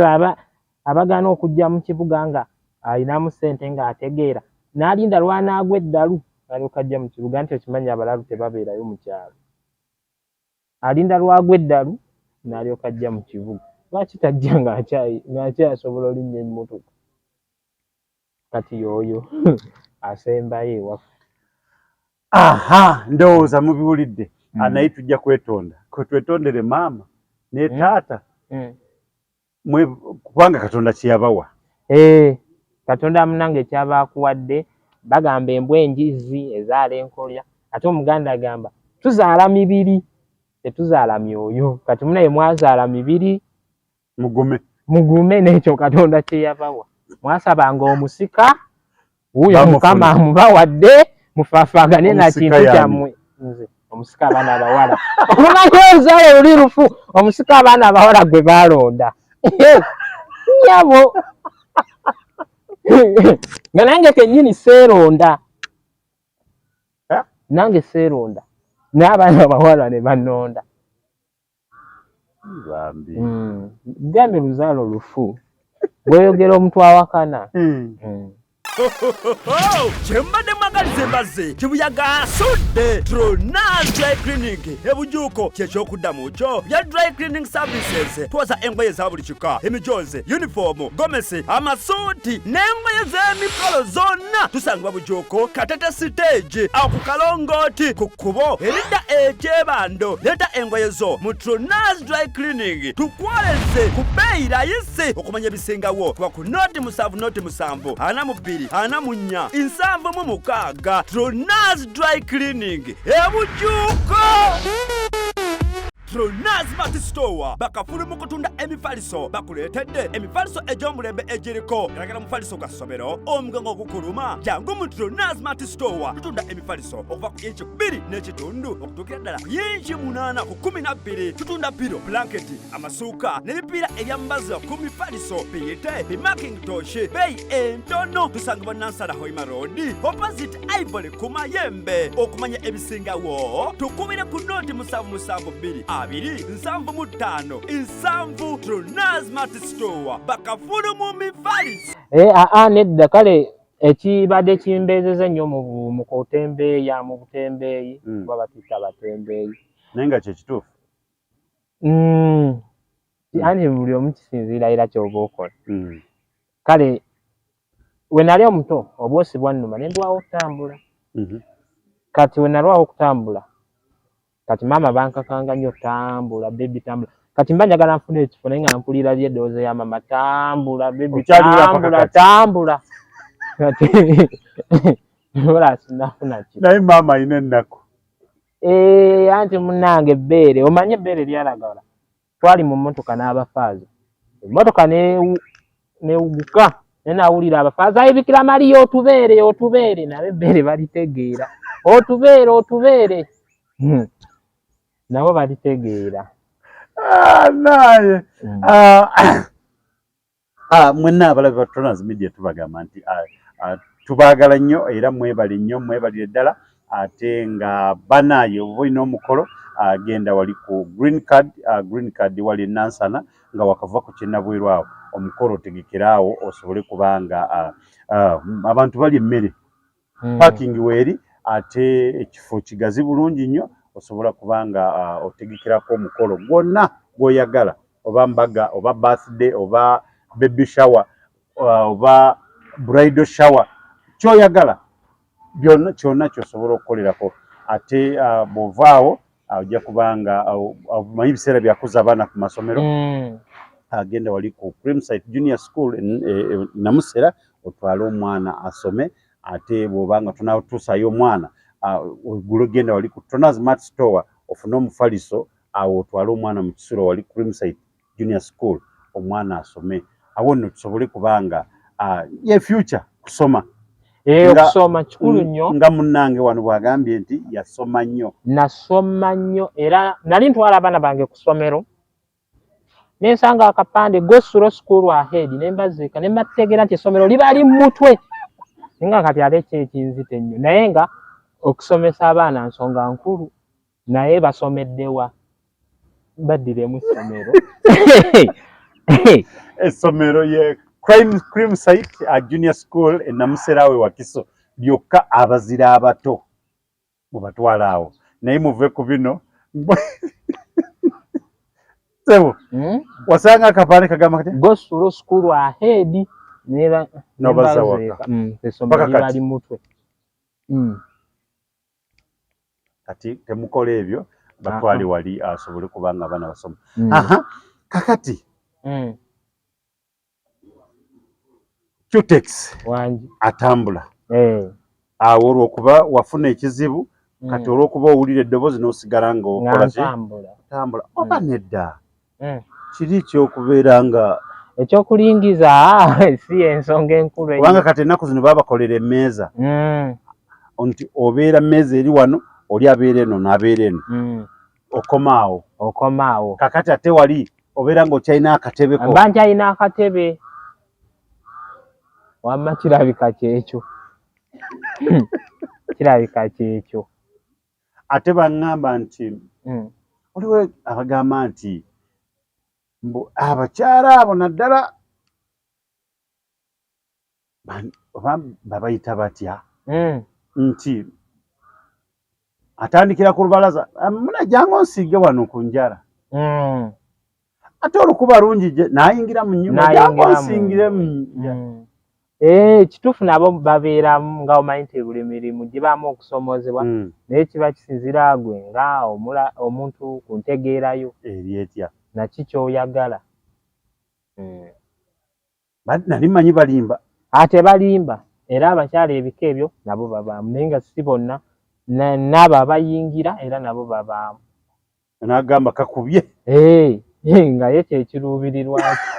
abagaana okujja mu kibuga nga ayinamu ssente ng'ategeera n'alinda lwanaagwa eddalu alyoka ajja mu kibuga nti okimanyi abalalu tebabeerayo mu kyalo alinda lwagwa eddalu n'alyoka ajja mu kibuga lwaki tajja ng'akyasobola olinnya emmotoka kati y'oyo asembayo ewaffe ndowooza mubiwulidde naye tujja kwetonda twetondere maama ne taata kubanga Katonda kyeyabawa Katonda munange kyaba akuwadde bagamba embwa enjizi ezaala enkolya ate Omuganda agamba tuzaala mibiri tetuzaala myoyo kati munaye mwazaala mibiri mugume n'ekyo Katonda kyeyabawa mwasabanga omusika wuuyo Mukama amubawadde mufaafagane na kintu kyammwe nze omusika abaana abawala omumanyi ozaala luli lufu omusika abaana abawala gwe baalonda nyabo nga nange kennyini seeronda nange seeronda n'abaana abawala ne bannonda gambe luzaalo lufu bweyogera omuntu awakana Chembade magalize mbaze chibuyaga asudde Tronas Dry Cleaning ebujuko kyekyokudamu kyo bya dry cleaning services twoza engoye za buli kika emijoze uniform gomesi amasuuti n'engoye z'emikolo zonna tusangibwa bujuko Katete stage awo ku Kalongoti ku kkubo eridda ekyebando leta engoye zo mu Tronas Dry Cleaning tukwoleze ku bbeeyi layisi okumanya ebisingawo kuba ku noti 7 ana mu 2 ana munya insanvu mu mukaaga Tronas Dry Cleaning ebujuko Tronas Mart Store bakafulu mu kutunda emifaliso bakuleetedde emifaliso egy'omulembe egiriko eragala mufaliso gwa ssomero omugongo ogukuluma jangu mu Tronas Mart Store tutunda emifaliso okuva ku inchi 2 n'ekitundu okutuukira ddala ku inchi 8 ku 12 tutunda piro blanketi amasuuka n'ebipiira ebyambaza ku mifaliso biyite bimakintosh beeyi entono tusangibwa Nansana Hoima Road opposite Ivory ku Mayembe okumanya ebisingawo tukubire ku noti 772 275 insanvu Tronas Mart Store bakafulu mu mifaliso nedda kale ekibadde kimbeezeza nnyo mu kutembeeya mu butembeeyi kuba batita batembeeyi naye nga kyekituufu ani buli omu kisinziira era ky'oba okola kale we nali omuto obwosi bwannuma ne ndwawo okutambula kati we nalwawo okutambula kati maama bankakanga nnyo tambula bebi tambula kati mba njagala nfuna ekifo naye nga mpulira eddoboozi ya maama tambula bebi tambula kati ola sinafuna ki naye maama ayina ennaku anti munnange ebbeere omanye ebbeere lyalagala twali mu mmotoka n'abafaaza emmotoka newuguka naye nawulira abafaaza ayibikira Mariya otubeere nabo ebbeere balitegeera otubeere nabo balitegeera naye mwenna abalabi ba Tronas Media tubagamba nti tubaagala nnyo era mwebale nnyo mwebalire ddala ate nga banayo oba olina omukolo genda wali ku green card wali Nansana nga wakava ku kinnabweru awo omukolo otegekerawo osobole kubanga abantu bali emmere parking weeri ate ekifo kigazi bulungi nnyo osobola kubanga otegekerako omukolo gwonna gw'oyagala oba mbaga oba birthday oba baby shower oba bridal shower kyoyagala byonna kyonna kyosobola okukolerako ate bw'ovaawo ojja kubanga omanyi biseera byakuza abaana ku masomero agenda wali ku Primsite Junior School Namusera otwale omwana asome ate bw'obanga tunatuusayo omwana oggula ogenda wali ku Tona's Mart Store ofune omufaliso awo otwale omwana mu Kisulo wali ku Primsite Junior School omwana asome awo nno tusobole kubanga ye future kusoma okusoma kikulu nnyo nga munnange wano bw'agambye nti yasoma nnyo. Nasoma nnyo era nali ntwala abaana bange ku ssomero nensanga akapande go through school ahead ne mbaziika ne mbategeera nti essomero libali mu mutwe nga kati ate kyekinzite nnyo naye nga okusomesa abaana nsonga nkulu naye basomeddewa baddiremu essomero essomero ye Primsite Junior School Namusera we Wakiso byokka abazira abato mubatwala awo naye muve ku bino sebo wasanga akapande kagamba kati go through school ahead nera nobazawaka essomero libali mu mutwe kati temukola ebyo batwali wali asobole kubanga abaana basoma kakati CUTEX wangi atambula awo olwokuba wafuna ekizibu kati olwokuba owulira eddoboozi n'osigala ng'okola tambula oba nedda kiri ekyokubeera nga ekyokulingiza si ensonga enkulu kubanga kati ennaku zino baabakolera emmeeza nti obeera mmeeza eri wano oli abeera eno n'abeera eno okomaawo kakati ate wali obeera ng'okyalina akatebeko mba nkyalina akatebe wamma kirabika kyekyo kirabika kyekyo ate baŋŋamba nti waliwo abagamba nti abakyala abo naddala oba babayita batya nti atandikira ku lubalaza munajjanga onsiige wano ku njala ate olukuba lungi n'ayingira mu nnyumba janga onsingire mu kituufu nabo babeeramu nga omanyi nti buli mirimu gibaamu okusomozebwa naye kiba kisinzira gwe nga omuntu ku ntegeerayo eri etya naki ky'oyagala nali manyi balimba ate balimba era abakyala ebika ebyo nabo babaamu naye nga si bonna n'abo abayingira era nabo babaamu n'agamba kakubye nga ye kyekiruubirirwaki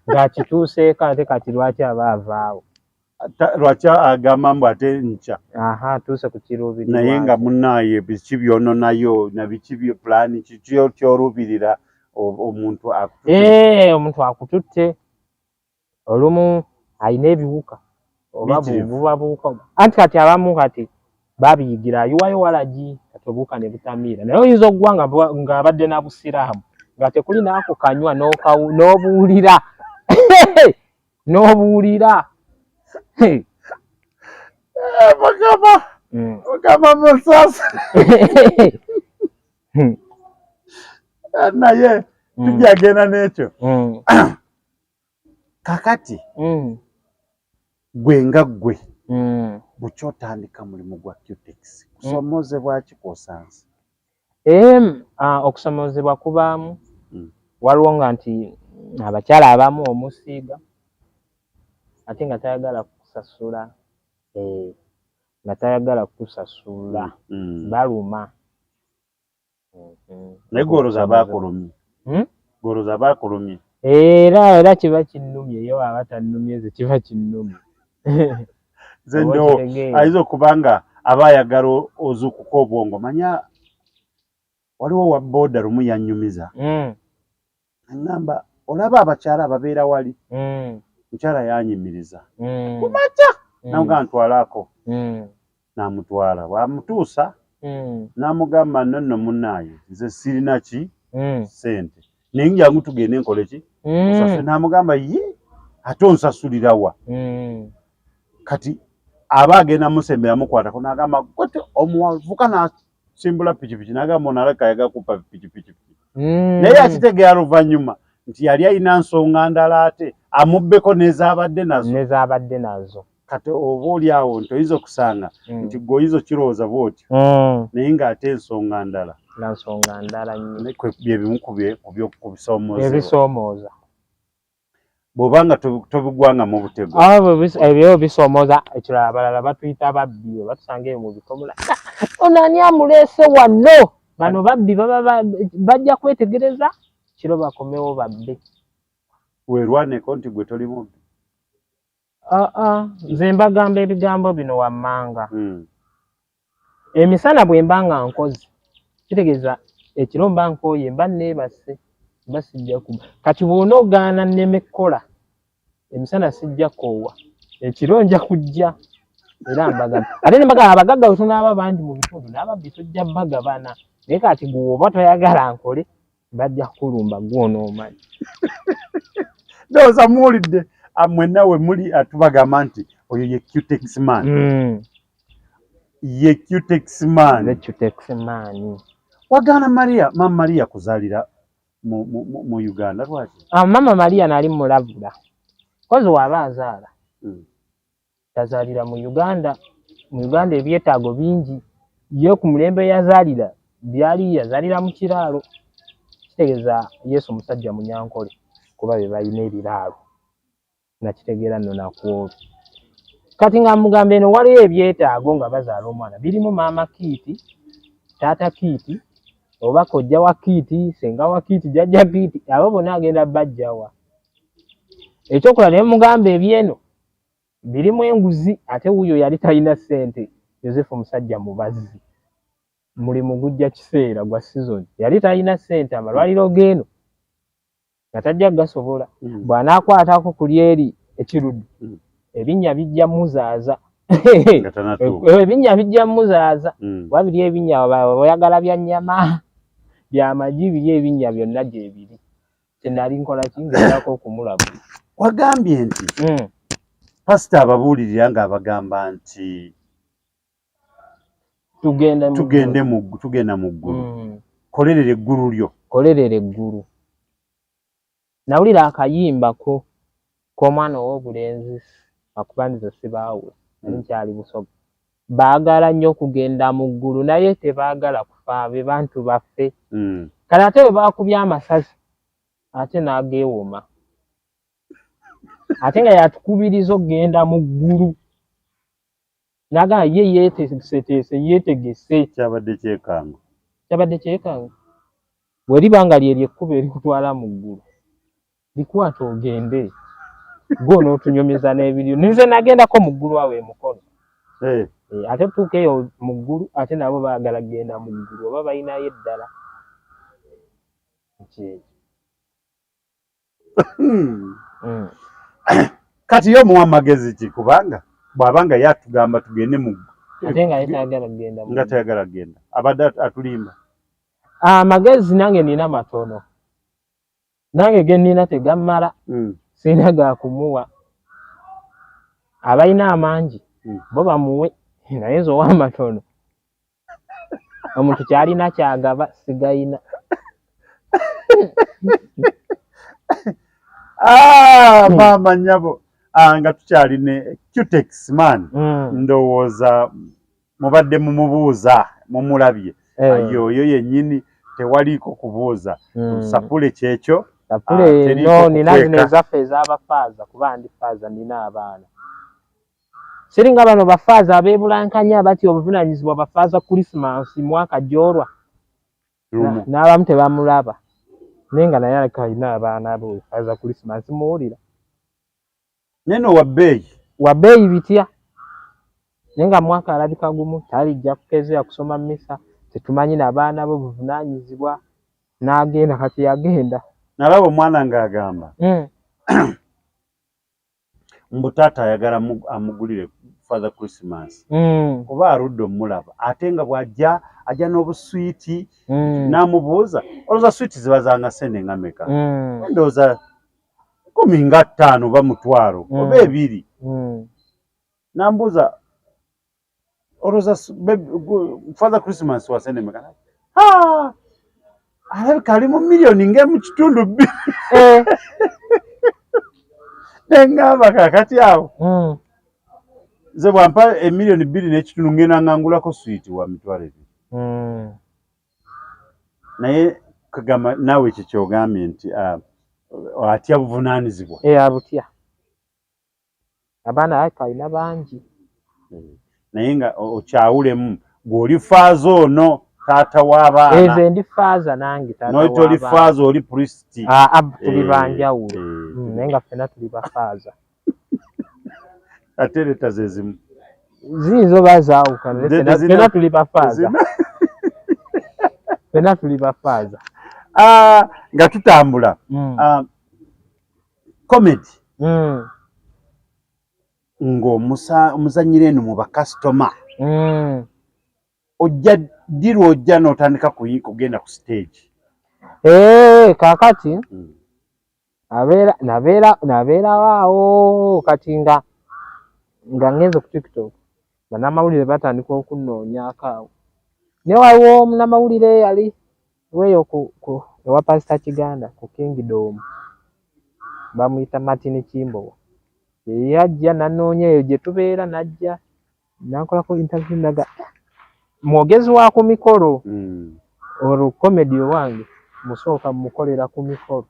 ng'akituuseeko ate kati lwaki aba avaawo lwaki agamba mbu ate nkya atuuse ku kiruubirirwa naye nga munnaaye biki byononayo na biki pulaani kyoruubirira omuntu omuntu akututte olumu alina ebiwuka oba buba buwuka anti kati abamu kati babiyigira ayiwayo walagi kati obuwuka ne butamiira naye oyinza okuggwa ng'abadde na busiraamu nga tekuli naako kanywa n'obuwulira n'obuwulira bagamba musaasa naye tujagenda n'ekyo kakati gwe nga gwe bukyotandika mulimu gwa CUTEX kusomozebwa ki kwosanze okusomozebwa kubaamu waliwo nga nti abakyala abamu omusiiga ate nga tayagala kusasula baluma naye goloza baakulumye era kiba kinnumye ye waaba tannumye ze kiba kinnumye ze ndo ayinza okubanga aba ayagala ozuukuka obwongo manya waliwo wa booda lumu yannyumiza aŋŋamba olaba abakyala ababeera wali mukyala yanyimiriza kumakya namugaa ntwalaako n'amutwala bwamutuusa n'amugamba nonno munnaaye nze sirina ki sente naye njangu tugende enkole ki osasule n'amugamba ye ate onsasulira wa kati aba agenda musembera mukwatako n'agamba kote omuvuka n'asimbula pikipiki n'agamba onaleka yagakupa pikipiki naye akitegeera luvannyuma nti yali alina nsonga ndala ate amubbeko n'ezaabadde nazo kati oba oli awo ntoyinza okusanga nti gwoyinza okirowooza bw'otyo naye ng'ate ensonga ndala nsonga ndala nnyo bye bimu ku ebisoomooza bw'obanga tobigwanga mu butego ebyo bisoomooza ekirala abalala batuyita babbi batusanga eyo mu bikomola ono ani amuleese wano bano babbi baba bajja kwetegereza kiro bakomewo babbe weerwaneko nti gwe toli mubbi nze mbagamba ebigambo bino wammanga emisana bwe mba nga nkozi kitegeeza ekiro mba nkooye mba neebase mba sijja kuba kati bw'onoogaana nnemekkola emisana sijja koowa ekiro nja kujja era mbagamba ate ne mbagamba abagagga bwe tunaaba bangi mu bitundu n'ababbi tojja bagabana naye kati gwe oba toyagala nkole bajja kulumba gw'onoomanyi ndowooza muwulidde mwenna we muli atubagamba nti oyo ye CUTEX man ye CUTEX man wagaana Mama Maria kuzaalira mu Uganda lwaki Mama Maria nali mulabula kozi waba azaala tazaalira mu Uganda ebyetaago bingi ye ku mulembe yazaalira byali yazaalira mu kiraalo kitegeeza Yesu musajja munyankole kuba be balina ebiraalo nakitegeera nno nakwolwo kati nga mugamba eno waliyo ebyetaago nga bazaala omwana birimu maama Kiiti taata Kiiti oba kojja wa Kiiti senga wa Kiiti jjajja Kiiti abo bonna agenda bajjawa ekyokola naye mugamba ebyeno birimu enguzi ate wuuyo yali talina ssente Yosefu musajja mubazi mulimu gujja kiseera gwa season yali talina ssente amalwaliro geeno nga tajja gasobola bw'anaakwatako ku lyeri ekiruddu ebinnya bijja muzaaza ebinnya bijja muzaaza wabiri ebinnya oyagala bya nnyama bya magi biri ebinnya byonna gye biri tenali nkola kingerako okumulaba wagambye nti pasita ababuulirira ng'abagamba nti tugenda mu ggulu kolerera eggulu lyo kolerera eggulu nawulira akayimba k'omwana ow'obulenzi akubaniza sibaawe nali nkyali Busoga baagala nnyo okugenda mu ggulu naye tebaagala kufa be bantu baffe kale ate bwe baakubye amasasi ate n'ageewoma ate nga yatukubiriza okugenda mu ggulu naga ye yeetegese kyabadde kyekango bwe liba nga lye lyekkuba erikutwala mu ggulu likwata ogende gwe n'otunyumiza n'ebiryo nze nagendako mu ggulu awo emukono ate tutuuka eyo mu ggulu ate nabo baagala kugenda mu ggulu oba balinayo eddala kati yo muwa magezi ki kubanga bw'abanga yatugamba tugende mu ate nga yetayagala kugenda nga tayagala kugenda abadde atulimba amagezi nange nina matono nange ge nina tegammala sirina ga kumuwa abalina amangi bo bamuwe naye nze ow'amatono omuntu kyalina kyagaba sigayina maama nnyabo nga tukyali ne CUTEX man ndowooza mubadde mumubuuza mumulabye yoyo yennyini tewaliiko kubuuza sapule kyekyo sapule no nina zino ezaffe ez'abafaaza kuba ndi faaza nina abaana siringa bano bafaaza abeebulankanya bati obuvunaanyizibwa bafaaza Krismasi mwaka gyolwa n'abamu tebamulaba naye nga naye aleka alina abaana be faaza Krismasi muwulira neno wabbeeyi bitya naye nga mwaka alabika gumu talijja kukeezeya kusoma mmisa tetumanyi n'abaana be obuvunaanyizibwa n'agenda kati yagenda nalaba omwana ng'agamba mbu taata ayagala amugulire Father Christmas kuba aludde omulaba ate nga bw'ajja ajja n'obuswiti n'amubuuza olowooza switi zibazanga sente nga meka ndowooza 15 oba 20 oba 2 n'ambuuza olowooza Father Christmas wa sente meka alabika ali mu miliyoni ng'emu kitundu 2 neŋŋamba kakati awo Ze bwampa emiliyoni 2.5 ngena ngangulako suite wa mitwale 2. Naye kagama nawe kikyogambye nti atya buvunaanyizibwa. Abutya. Abaana akalina bangi. Naye nga okyawulemu gw'oli faaza ono taata w'abaana. Nze ndi faaza nange taata w'abaana. N'oli faaza oli priest. Tuli banjawulo. Naye nga ffenna tuli bafaaza. Ate leta ze zimu. Zizo bazaawukana. Ffenna tuli bafaaza. Ffenna tuli bafaaza. Nga tutambula. Comedy. Ng'omuzanyira eno mu bakasitoma. Ojja n'otandika kugenda ku stage. Kaakati nabeerawo kati nga ngenze ku TikTok bannamawulire batandika okunnoonyaako awo. Ne waliwo omunnamawulire yali weeyo ewa Pasita Kiganda ku Kingdom bamuyita Martin Kimbowa. Yajja nanoonya eyo gye tubeera najja nankolako interview naga mwogezi wa ku mikolo. Olwo comedy owange musooka mukolera ku mikolo.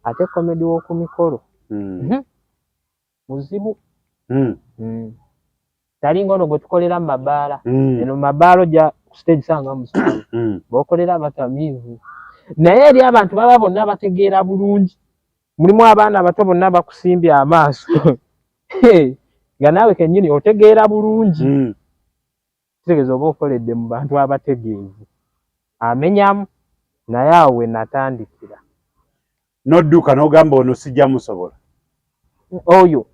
Ate comedy w'oku mikolo muzibu. Talinga ono gwe tukolera mu mabaala. Eno mabaala ojja ku stage sanga musawo b'okolera abatamiivu. Naye eri abantu baba bonna bategeera bulungi. Mulimu abaana abato bonna bakusimbye amaaso. Nga naawe kennyini otegeera bulungi. Kitegeeza oba okoledde mu bantu abategeevu. Amenyamu naye awo we natandikira. N'odduka n'ogamba ono sijja musobola. Oyo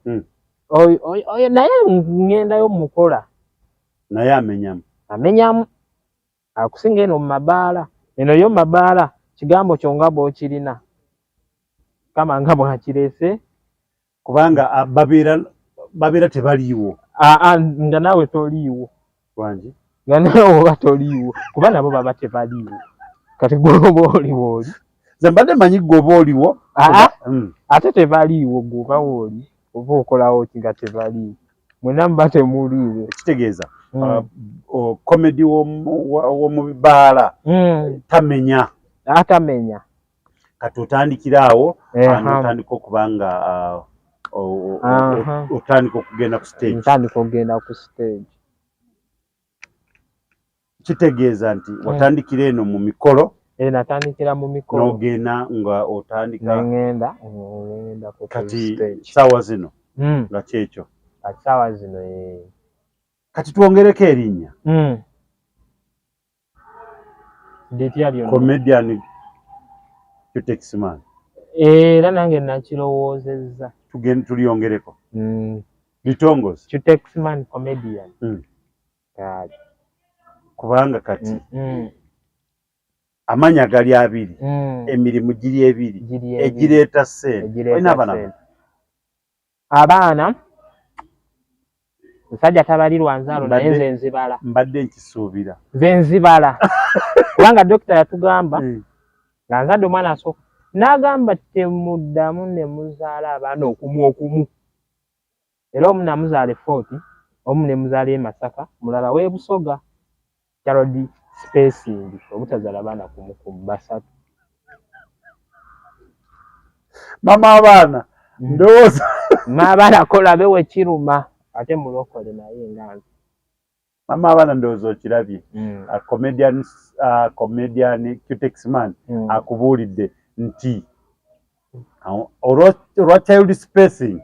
naye ŋŋendayo mukola. Naye amenyamu. Akusinga eno mu mabaala. Eno yo mu mabaala kigambo kyo nga bw'okirina. Kama nga bw'akireese. Kubanga babeera tebaliiwo. Nga naawe toliiwo. Wangi? Nga naawe oba toliiwo. Kuba nabo baba tebaliiwo. Kati gw'oba oliwo oli. Nze mbadde manyi gw'oba oliwo. Ate tebaliiwo gw'oba oli. Oba okolawo ki nga tebaliiwo. Mwenna muba temuliiwo. Kitegeeza komedi w'omu bibaala tamenya. Atamenya. Kati otandikira awo otandika okuba nga otandika okugenda ku stage. Ntandika okugenda ku stage. Kitegeeza nti watandikira eno mu mikolo. Natandikira mu mikolo. N'ogenda nga otandika. Ngenda ku kati stage. Sawa zino. Nga kyekyo. Kati sawa zino. Kati twongereko erinnya. Comedian CUTEX MAN. Era nange nakirowoozezza. Tuliyongereko. Litongozi. CUTEX MAN comedian. Kubanga kati amanya gali abiri. Emirimu giri ebiri. Egireeta ssente. Olina abaana musajja tabalirwa nzaalo naye nze nzibala. Mbadde nkisuubira. Nze nzibala. Kubanga dokita yatugamba nga nzadde omwana asooka n'agamba temuddamu ne muzaala abaana okumu. Era omu namuzaala e Fort, omu ne muzaala e Masaka, mulala w'e Busoga. Child spacing obutazaala abaana kumu basatu. Mama abaana ndowooza. Mama abaana kola bewe kiruma ate mulokole naye nganze. Mama abaana ndowooza okirabye. Comedian CUTEX MAN akubuulidde nti olwa child spacing.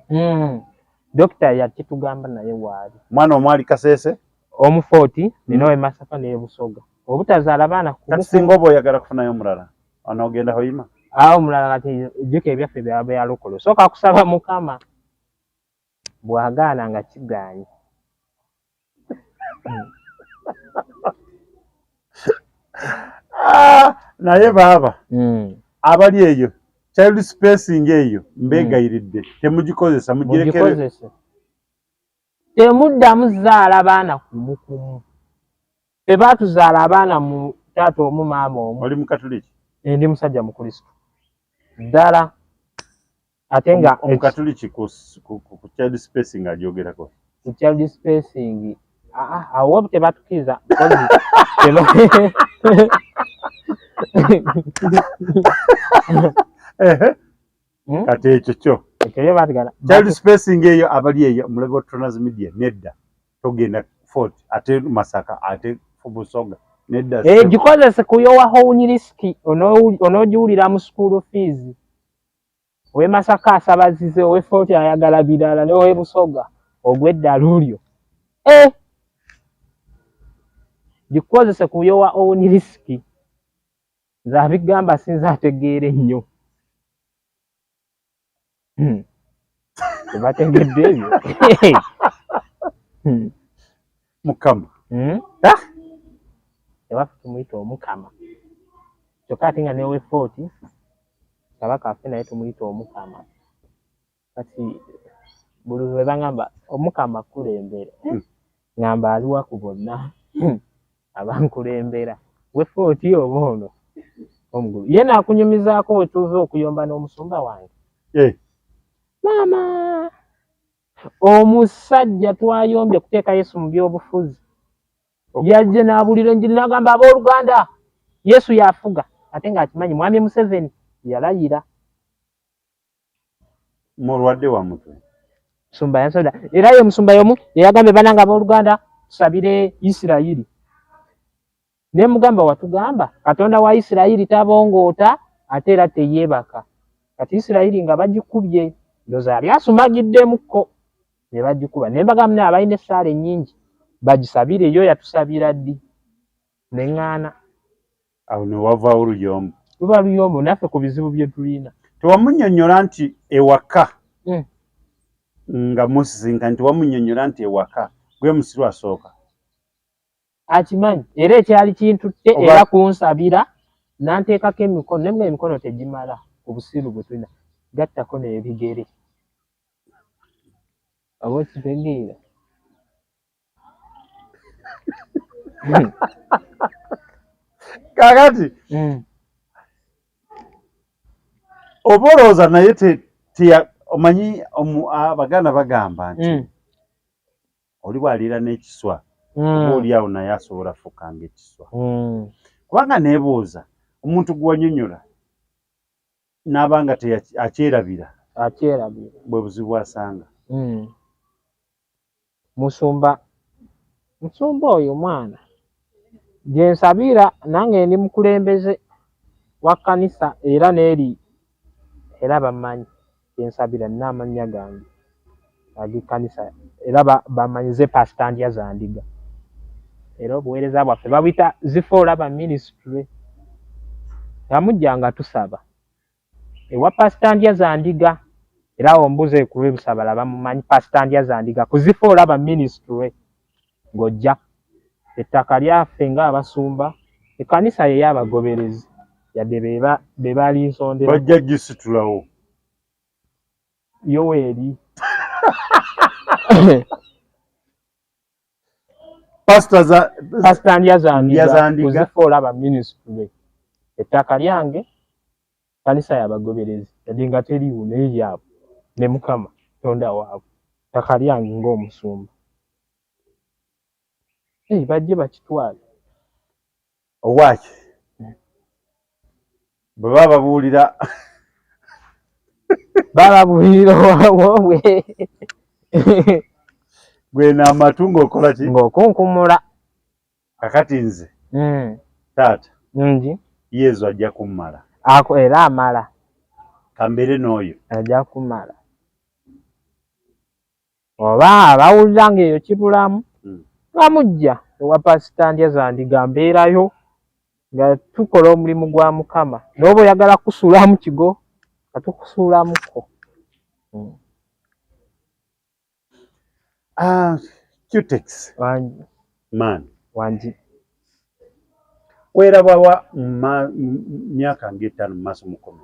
Dokita yakitugamba naye waali. Mwana omwali Kasese? Omu Fort, nino e Masaka ne Busoga. Obutazaala abaana kumu. Kati singa oba oyagala kufunayo omulala, onoogenda hoyima? Omulala kati jjuko ebyaffe byaba yalokolo. Sooka kusaba Mukama. Bw'agaana nga kigaanye. Naye baaba abali eyo child spacing eyo mbeegayiridde temugikozesa mugirekere. Temuddamu zaala abaana kumu. Tebaatuzaala abaana mu taata omu maama omu. Oli Mukatuliki? Ndi musajja Mukristo. Ddala ate nga Omukatuliki ku child spacing agyogerako. child spacing awo tebatukiza kati ekyo kyo child spacing eyo abali eyo mulego transmedia nedda togenda fort ate Masaka ate Busoga nedda gikozese kuyowa home risk onojiwulira mu school fees we Masaka asabazize we fort ayagala bidala ne we Busoga ogwedda lulyo gikozese kuyowa home risk za bigamba sinza ategeere nnyo tebategedde ebyo Mukama ewaffe tumuyita Omukama kyokka ate nga newe footi Kabaka affe naye tumuyita Omukama kati buli lwe bagamba Omukama kulembera ngamba aliwa ku bonna abankulembera we footi oba ono omugulu ye naakunyumizaako wetuuve okuyomba n'omusumba wange maama omusajja twayombye kuteeka Yesu mu byobufuzi yajje n'abulira enjiri n'agamba abooluganda Yesu yafuga ate ng'akimanyi mwami Museveni yalayira mulwadde wa mutwe musumba yansoda era ye musumba y'omu yeyagambye bananga abooluganda tusabire Isirayiri ne mugamba watugamba Katonda wa Isirayiri tabongoota ate era teyeebaka kati Isirayiri nga bagikubye ndoza yali asumagiddemukko ne bagikuba ne mbagamba naye abalina essaala ennyingi bagisabire yo yatusabira ddi neŋŋaana awo ne wavaawo oluyombo luba luyombo naffe ku bizibu bye tulina tewamunnyonnyola nti ewaka nga musisinkana nti wamunnyonnyola nti ewaka gwe musiru asooka akimanyi era ekyali kintutte era kunsabira nanteekako emikono naye nga emikono tegimala ku busiru bwe tulina gattako n'ebigere aba okitegeera kakati oba olowooza naye omanyi Abaganda bagamba nti oli bw'aliira n'ekiswa oba oli awo naye asobola fukanga ekiswa kubanga neebuuza omuntu gwe wanyonnyola n'abanga akyerabira bwe buzibu asanga musumba oyo mwana gye nsabira nange ndi mukulembeze wa kkanisa era n'eri era bamanyi gye nsabira nina amannya gange ag'ekkanisa era bamanyize Pastor Ndya Zandiga era obuweereza bwaffe babuyita zifoolaba ministry yamujjanga tusaba ewa Pastor Ndya Zandiga era ombuze ku lw'ebusabala bamumanyi Pastor Ndya Zandiga ku zifoolaba ministry ng'ojja ettaka lyaffe ng'abasumba ekkanisa ye y'abagoberezi yadde be baali nsondera bajja gisitulawo Yoweri Pastor Ndya Zandiga ku zifoolaba ministry ettaka lyange kkanisa y'abagoberezi yadde nga teriiwo naye lyabwe ne Mukama Katonda waabwe ettaka lyange ng'omusumba bajje bakitwale owaki bwe bababuulira wowe gwe n'amatu ng'okola ki ng'okunkumula kakati nze taata yeezo ajja kummala era amala kambeere n'oyo ajja kumala oba abawulira ng'eyo kibulamu bamujja ewa Pastor Ndya Zandiga mbeerayo nga tukola omulimu gwa Mukama n'oba oyagala kusuulamu kigo nga tukusuulamuko CUTEX man wangi werabawa myaka ng'ettaano mu maaso mukomi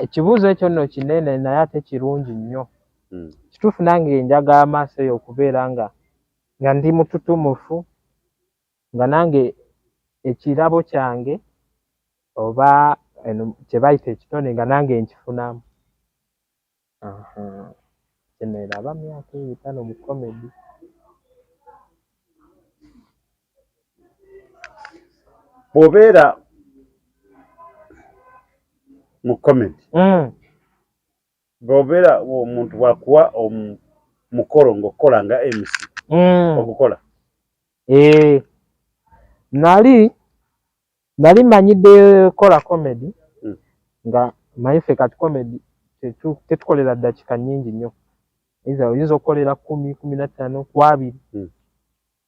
ekibuuzo ekyo nno kinene naye ate kirungi nnyo kituufu nange njaga amaaso eyo okubeera nga ndi mututumufu nga nange ekirabo kyange oba kye bayita ekitone nga nange nkifunamu kyeneraba myaka 5 mu comedy. Bw'obeera mu comedy bw'obeera omuntu bwakuwa omukolo ng'okola nga MC ogukola? Nali manyidde kola comedy nga manyi ffe kati comedy tetukolera dakika nnyingi nnyo, oyinza okukolera 10, 15 ku 2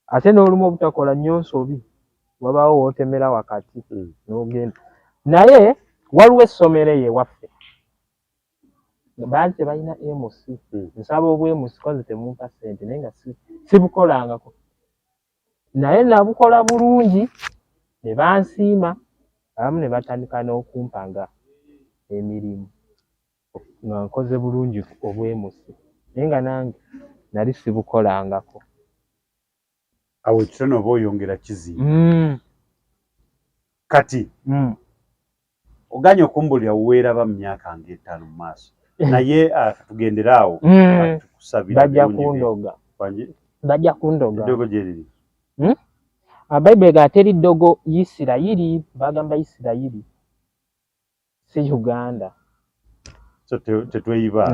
ate n'olumu obutakola nnyo nsobi wabaawo wootemera wakati n'ogenda. Naye waliwo essomero eyo ewaffe baali tebalina MC. Nsaba obwemusi kozi temumpa ssente naye nga sibukolangako, naye nabukola bulungi ne bansiima, abamu ne batandika n'okumpanga emirimu nga nkoze bulungi obwemusi, naye nga nange nali sibukolangako. Awo ekitono oba oyongera kizibu. Kati oganya okumbulira weeraba mu myaka nga 5 mu maaso, naye tugendera awo tukusabira bajja kundoga. Eddogo gye liri? Bayibuli ga teri ddogo Isirayiri, bagamba Isirayiri si Uganda. So tetweyiba.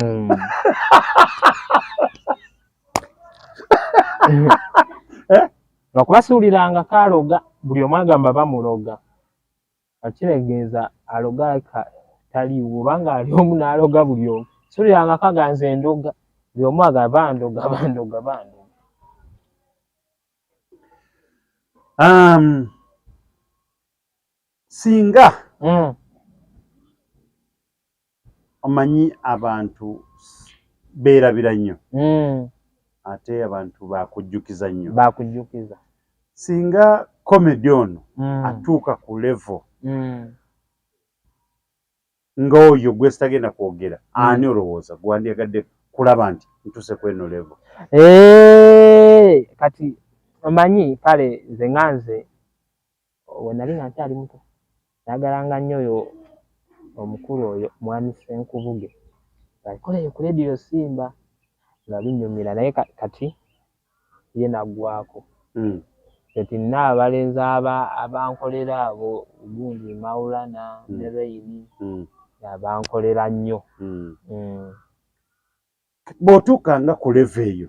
Bakubasuuliranga kaaloga, buli omu agamba bamuloga. Akitegeeza aloga taliiwo, obanga ali omu n'aloga buli omu. Suuliranga kaganze endoga, buli omu agamba bandoga. Singa omanyi abantu beerabira nnyo ate abantu bakujjukiza nnyo, singa comedy ono atuuka ku level ng'oyo gwe sitagenda kwogera, ani olowooza gwandyagadde kulaba nti ntuuse ku eno level? Kati omanyi kale nze nganze we nali nga nkyali muto nagalanga nnyo oyo omukulu oyo mwami Ssenkubuge alikoleyo ku leediyo Simba nga binyumira, naye kati ye naggwako. Kati nina abalenzi abankolera abo gundi Maulana ne Reini abankolera nnyo. Bw'otuuka nga ku level eyo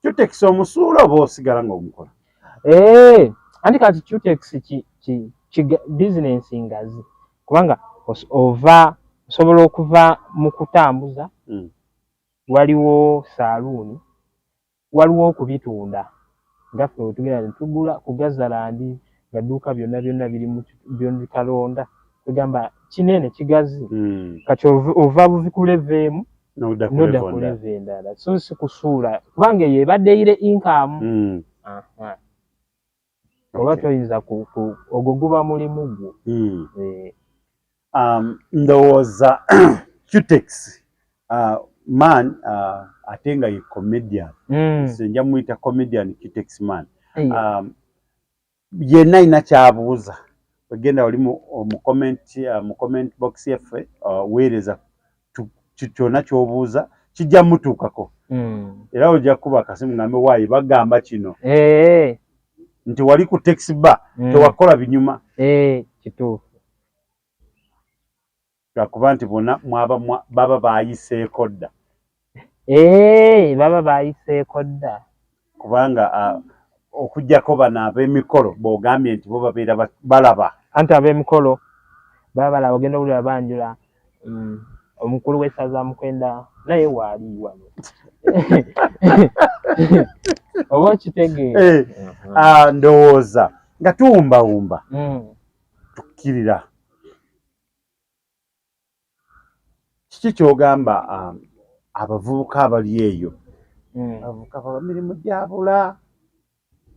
CUTEX omusuula oba osigala ng'omukola? Anti kati CUTEX bizinensi ngazi, kubanga osobola okuva mu kutambuza, waliwo saaluuni, waliwo okubitunda ngaffe wetugenda ne tugula ku Gazalandi nga dduuka byonna biri mu Kalonda, tugamba kinene kigazi. Kati ova buvi ku level emu n'odda ku level endala, so si kusuula kubanga eyo ebadde ire income. Oba toyinza ogwo guba mulimu gwo. Ndowooza CUTEX man ate nga ye comedian, nja muyita comedian CUTEX man. Yenna alina ky'abuuza, wegenda oli mu comment box yaffe weereza kyonna ky'obuuza kijja mutuukako, era ojja kuba akasimu ngambe waayi bagamba kino nti wali ku taxi bar tewakola binyuma. Kituufu. Lwakuba nti bonna baba baayiseeko dda. Baba baayiseeko dda. Kubanga okuggyako bano ab'emikolo bw'ogambye nti bo babeera balaba. Anti ab'emikolo baba balaba, ogenda owulira banjula omukulu w'essaza Mukwenda naye waali wano. Oba okitegeera. Ndowooza nga tuwumbawumba tukkirira. Kiki ky'ogamba abavubuka abali eyo, abavubuka baba mirimu gyabula,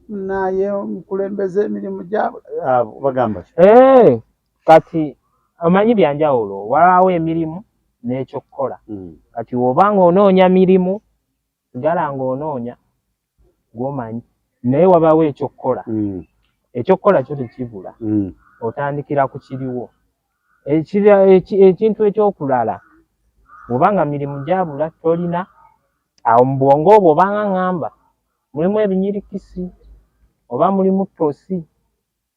naye omukulembeze emirimu gyabula, bagamba ki? Kati omanyi byanjawulo, walaawo emirimu n'ekyokukola. Kati obanga onoonya mirimu sigala ng'onoonya gw'omanyi, naye wabaawo ekyokukola. Ekyokukola kyo tekibula, otandikira ku kiriwo. Ekintu ekyokulala, obanga mirimu gyabula tolina awo mu bwongo obwo obanga ŋŋamba mulimu ebinyirikisi oba mulimu tosi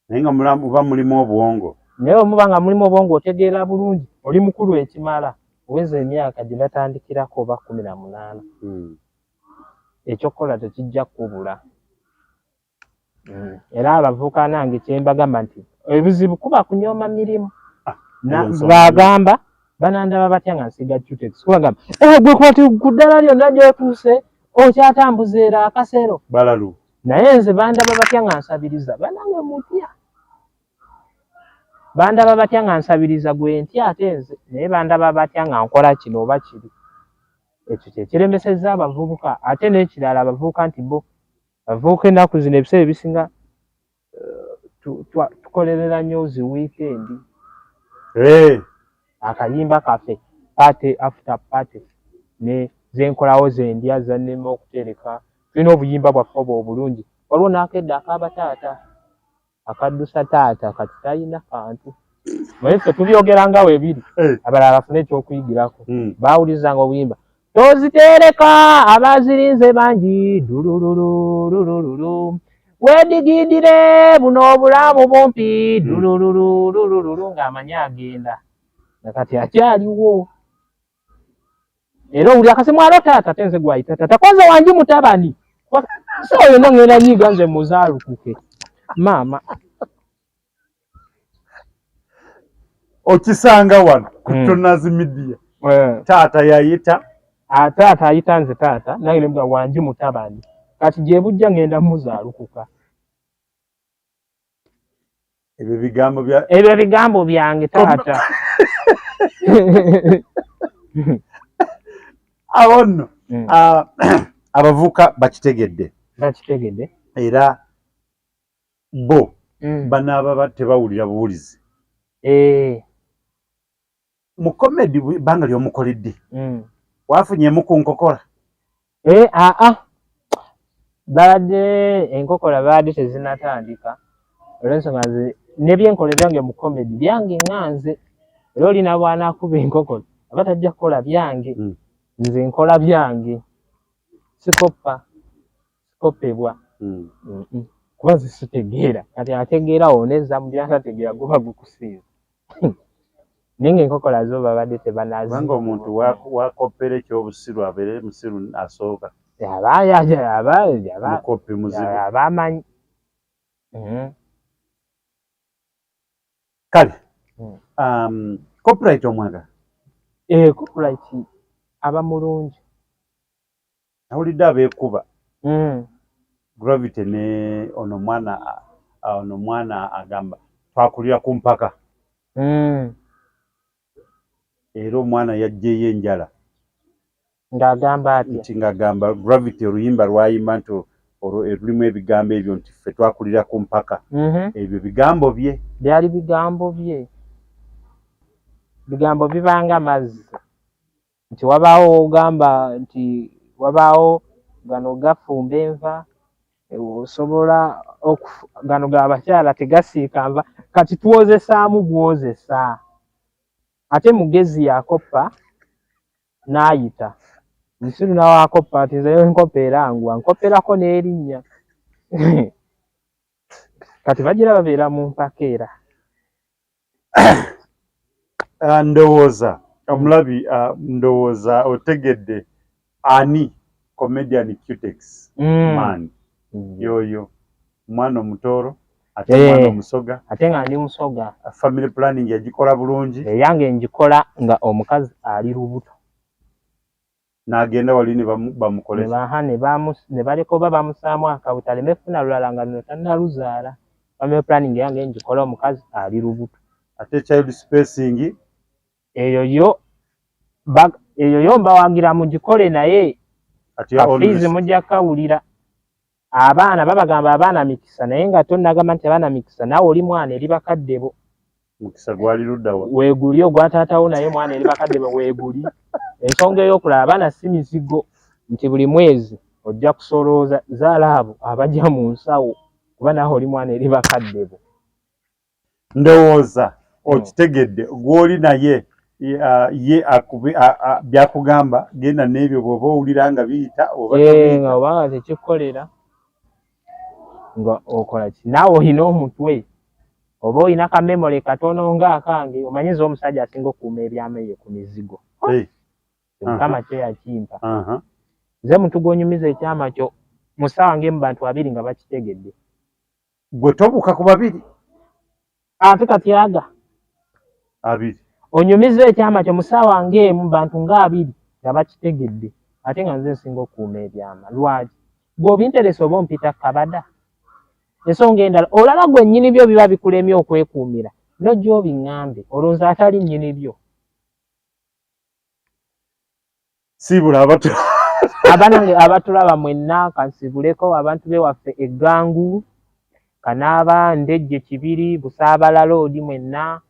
naye nga mulamu oba mulimu obwongo naye omuba nga mulimu obwongo otegeera bulungi oli mukulu ekimala oweza emyaka gye batandikirako oba 18 ekyokukola tekijja kubula era abavubuka nange kyembagamba nti ebizibu kuba kunyooma mirimu bagamba banandaba batya nga nsiga CUTEX kubagamba gwe kwati ku ddala lyonna gy'otuuse okyatambuza era akasero balalu naye nze bandaba batya nga nsabiriza banange mutya bandaba batya nga nsabiriza gwe ntya ate nze naye bandaba batya nga nkola kino oba kiri ekyo kyekiremesezza abavubuka ate n'ekirala abavubuka nti bo abavubuka ennaku zino ebiseera ebisinga tukolerera nnyo zi wiikendi akayimba kaffe party after party ne zenkolawo zendya zannema okutereka tulina obuyimba bwaffe obwo obulungi waliwo n'akedde ak'abataata akaddusa taata kati talina kantu naye ffe tubyogerangawo ebiri abalala bafune ekyokuyigirako baawulirizanga obuyimba tozitereka abazirinze bangi dululululululu wedigidire buno obulamu bumpi dululululululu ng'amanyi agenda nakati akyaliwo era owuli akasemwalo taata tenze gwayita taata kwanza wanji mutabani so oyo nongenda nyiga nze muzaalukuke maama okisanga wano kutonazi media taata yayita taata ayita nze taata nange nemuga wanji mutabani kati gye bujja ngenda muzaalukuka ebyo bigambo byange taata awonno abavubuka bakitegedde era bo banaaba tebawulira buwulizi mu komedi banga lyomukoledde wafunyemu ku nkokola babadde enkokola babadde tezinatandika olw'ensonga nebyenkola byange mu komedi byange nganze era olina bw'anaakuba enkokola aba tajja kukola byange nze nkola byange sikopebwa kuba zisitegeera kati ategeera oneza mu byatategeera guba gukusiiza naye ng'enkokola zo babadde tebanaazibanga omuntu wakopera ekyobusiru abeere musiru asooka mukopi muzibu abamanyi kale copyright omwaga copyright aba mulungi nawulidde abeekuba gravity ne ono mwana agamba twakulira ku mpaka era omwana yajjeyo enjala ng'agamba atya nti ng'agamba gravity oluyimba lwayimba nti lulimu ebigambo ebyo nti ffe twakulira ku mpaka ebyo bigambo bye byali bigambo bye bigambo bibanga mazzi nti wabaawo ogamba nti wabaawo gano gafumba enva osobola gano g'abakyala tegasiika nva kati tuwozesaamu gwozesa ate mugezi yakoppa n'ayita musiru nawakoppa ati nzeyo nkoppa erangwa nkopperako n'erinnya kati bagira babeera mu mpaka era ndowooza omulabi ndowooza otegedde ani comedian CUTEX man yoyo mwana omutooro ate mwana omusoga ate nga ndi musoga family planning yagikola bulungi eyange njikola nga omukazi ali lubuto n'agenda wali ne bamukolesa ne baleka oba bamusaamu akabuto aleme funa lulala nga luno tannaluzaala family planning yange njikola omukazi ali lubuto ate child spacing eyo yo mbawagira mugikole naye kafiizi mujja kawulira abaana babagamba abaana mikisa naye nga tonnagamba nti abaana mikisa naawe oli mwana eri bakadde bo mukisa gwali luddawa weeguli ogwataatawo naye mwana eri bakadde bo weeguli ensonga ey'okulaba abaana si mizigo nti buli mwezi ojja kusolooza zaala abo abajja mu nsawo kuba naawe oli mwana eri bakadde bo ndowooza okitegedde gw'oli naye ye akube byakugamba genda n'ebyo bw'oba owulira nga biyita oba nga obanga tekikolera nga okola ki naawe olina omutwe oba olina kamemole katono ng'akange omanyiza omusajja asinga okuuma ebyama eyo ku mizigo mukama kyo yakimpa nze muntu gw'onyumiza ekyama kyo mu ssaawa ng'emu bantu 2 nga bakitegedde gwe tobuuka ku 2 ate katyaga 2 onyumiza ekyama kyo mu ssaawa ng'emu bantu nga 2 nga bakitegedde ate nga nze nsinga okuuma ebyama lwaki bw'obinteresa oba ompita kabada ensonga endala olaba gwe nnyini byo biba bikulemye okwekuumira nojja obiŋŋambe olowooza atali nnyini byo siibula abanange abatulaba mwenna kansibuleko abantu bewaffe eggangu kanaaba ndejje kibiri busaabalala odi mwenna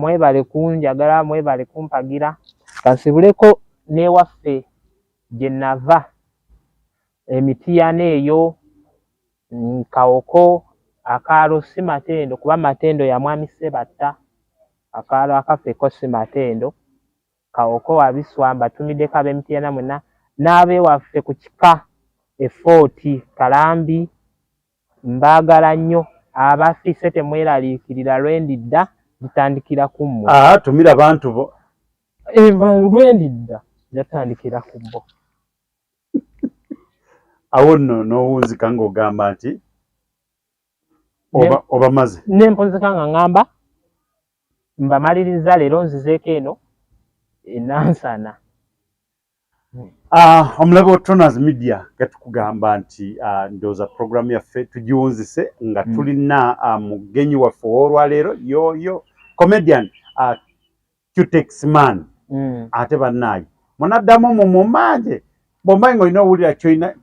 mwebale kunjagala mwebale kumpagira kansibuleko n'ewaffe gye nava emitiyana eyo Kawoko akaalo si Matendo kuba Matendo ya mwami Sebatta akaalo akafeko si Matendo Kawoko wabiswa mbatumidde kabe mtiyana mwenna n'abe waffe ku kika Effort Kalambi mbagala nnyo abafise temweraliikirira lwendidda litandikira ku mmwe tumira bantu bo lwendidda yatandikira ku bo awo nno n'owunzika ng'ogamba nti oba maze nemponzeka nga ŋŋamba mbamaliriza leero nzizeeko eno enansana omulabe wa Toners Media gatukugamba nti ndowooza programu yaffe tugiwunzise nga tulina mugenyi waffe ow'olwaleero yoyo comedian CUTEX MAN ate bannaayi munaddamu mumumanje bw'omba ng'olina owulira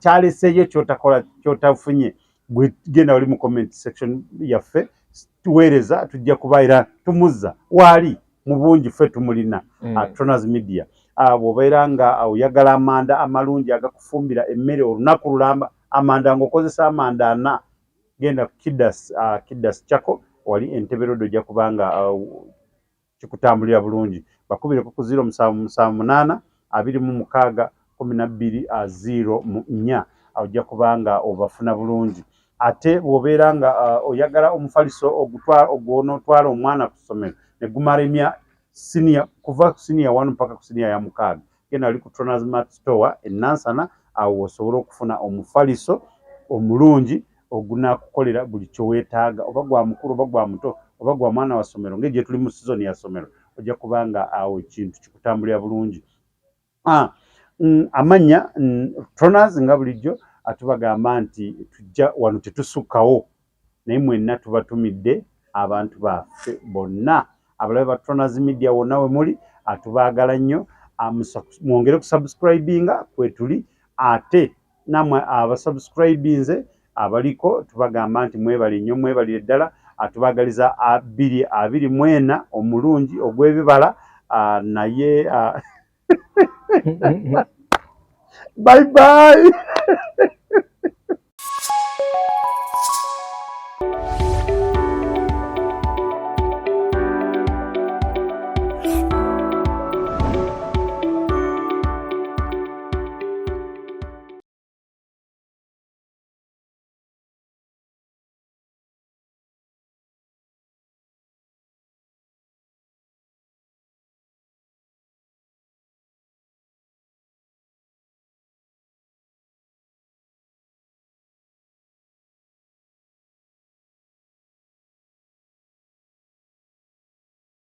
kyaleseeyo kyotakola kyotafunye gwe genda wali mu comment section yaffe tuweereza tujja kubaira tumuzza wali mu bungi ffe tumulina Toners Media bw'obeera nga oyagala amanda amalungi agakufumbira emmere olunaku lulamba amanda ng'okozesa amanda 4 genda Kidas Chako wali Entebbe Road ojja kubanga kikutambulira bulungi bakubireko ku 0778 26 1204 ojja kubanga obafuna bulungi ate bw'obeera nga oyagala omufaliso ogw'onootwala omwana ku ssomero ne gumala kuva ku senior 1 mpaka ku senior ya 6 genda oli ku Toners Mart Store enansana awo osobola okufuna omufaliso omulungi ogunaakukolera buli kyoweetaaga oba gwa mukulu oba gwa muto oba gwa mwana wa ssomero ng'egye tuli mu sizoni ya ssomero ojja kubanga awo ekintu kikutambulira bulungi amannya Toners nga bulijjo atubagamba nti tujja wano tetusukkawo naye mwenna tubatumidde abantu baffe bonna abalabe ba Toners Media wonna we muli atubaagala nnyo mwongere kusubscribinga kwetuli ate namwe abasubscribinze abaliko tubagamba nti mwebali nnyo mwebalire ddala atubaagaliza 24 omulungi ogw'ebibala naye bye bye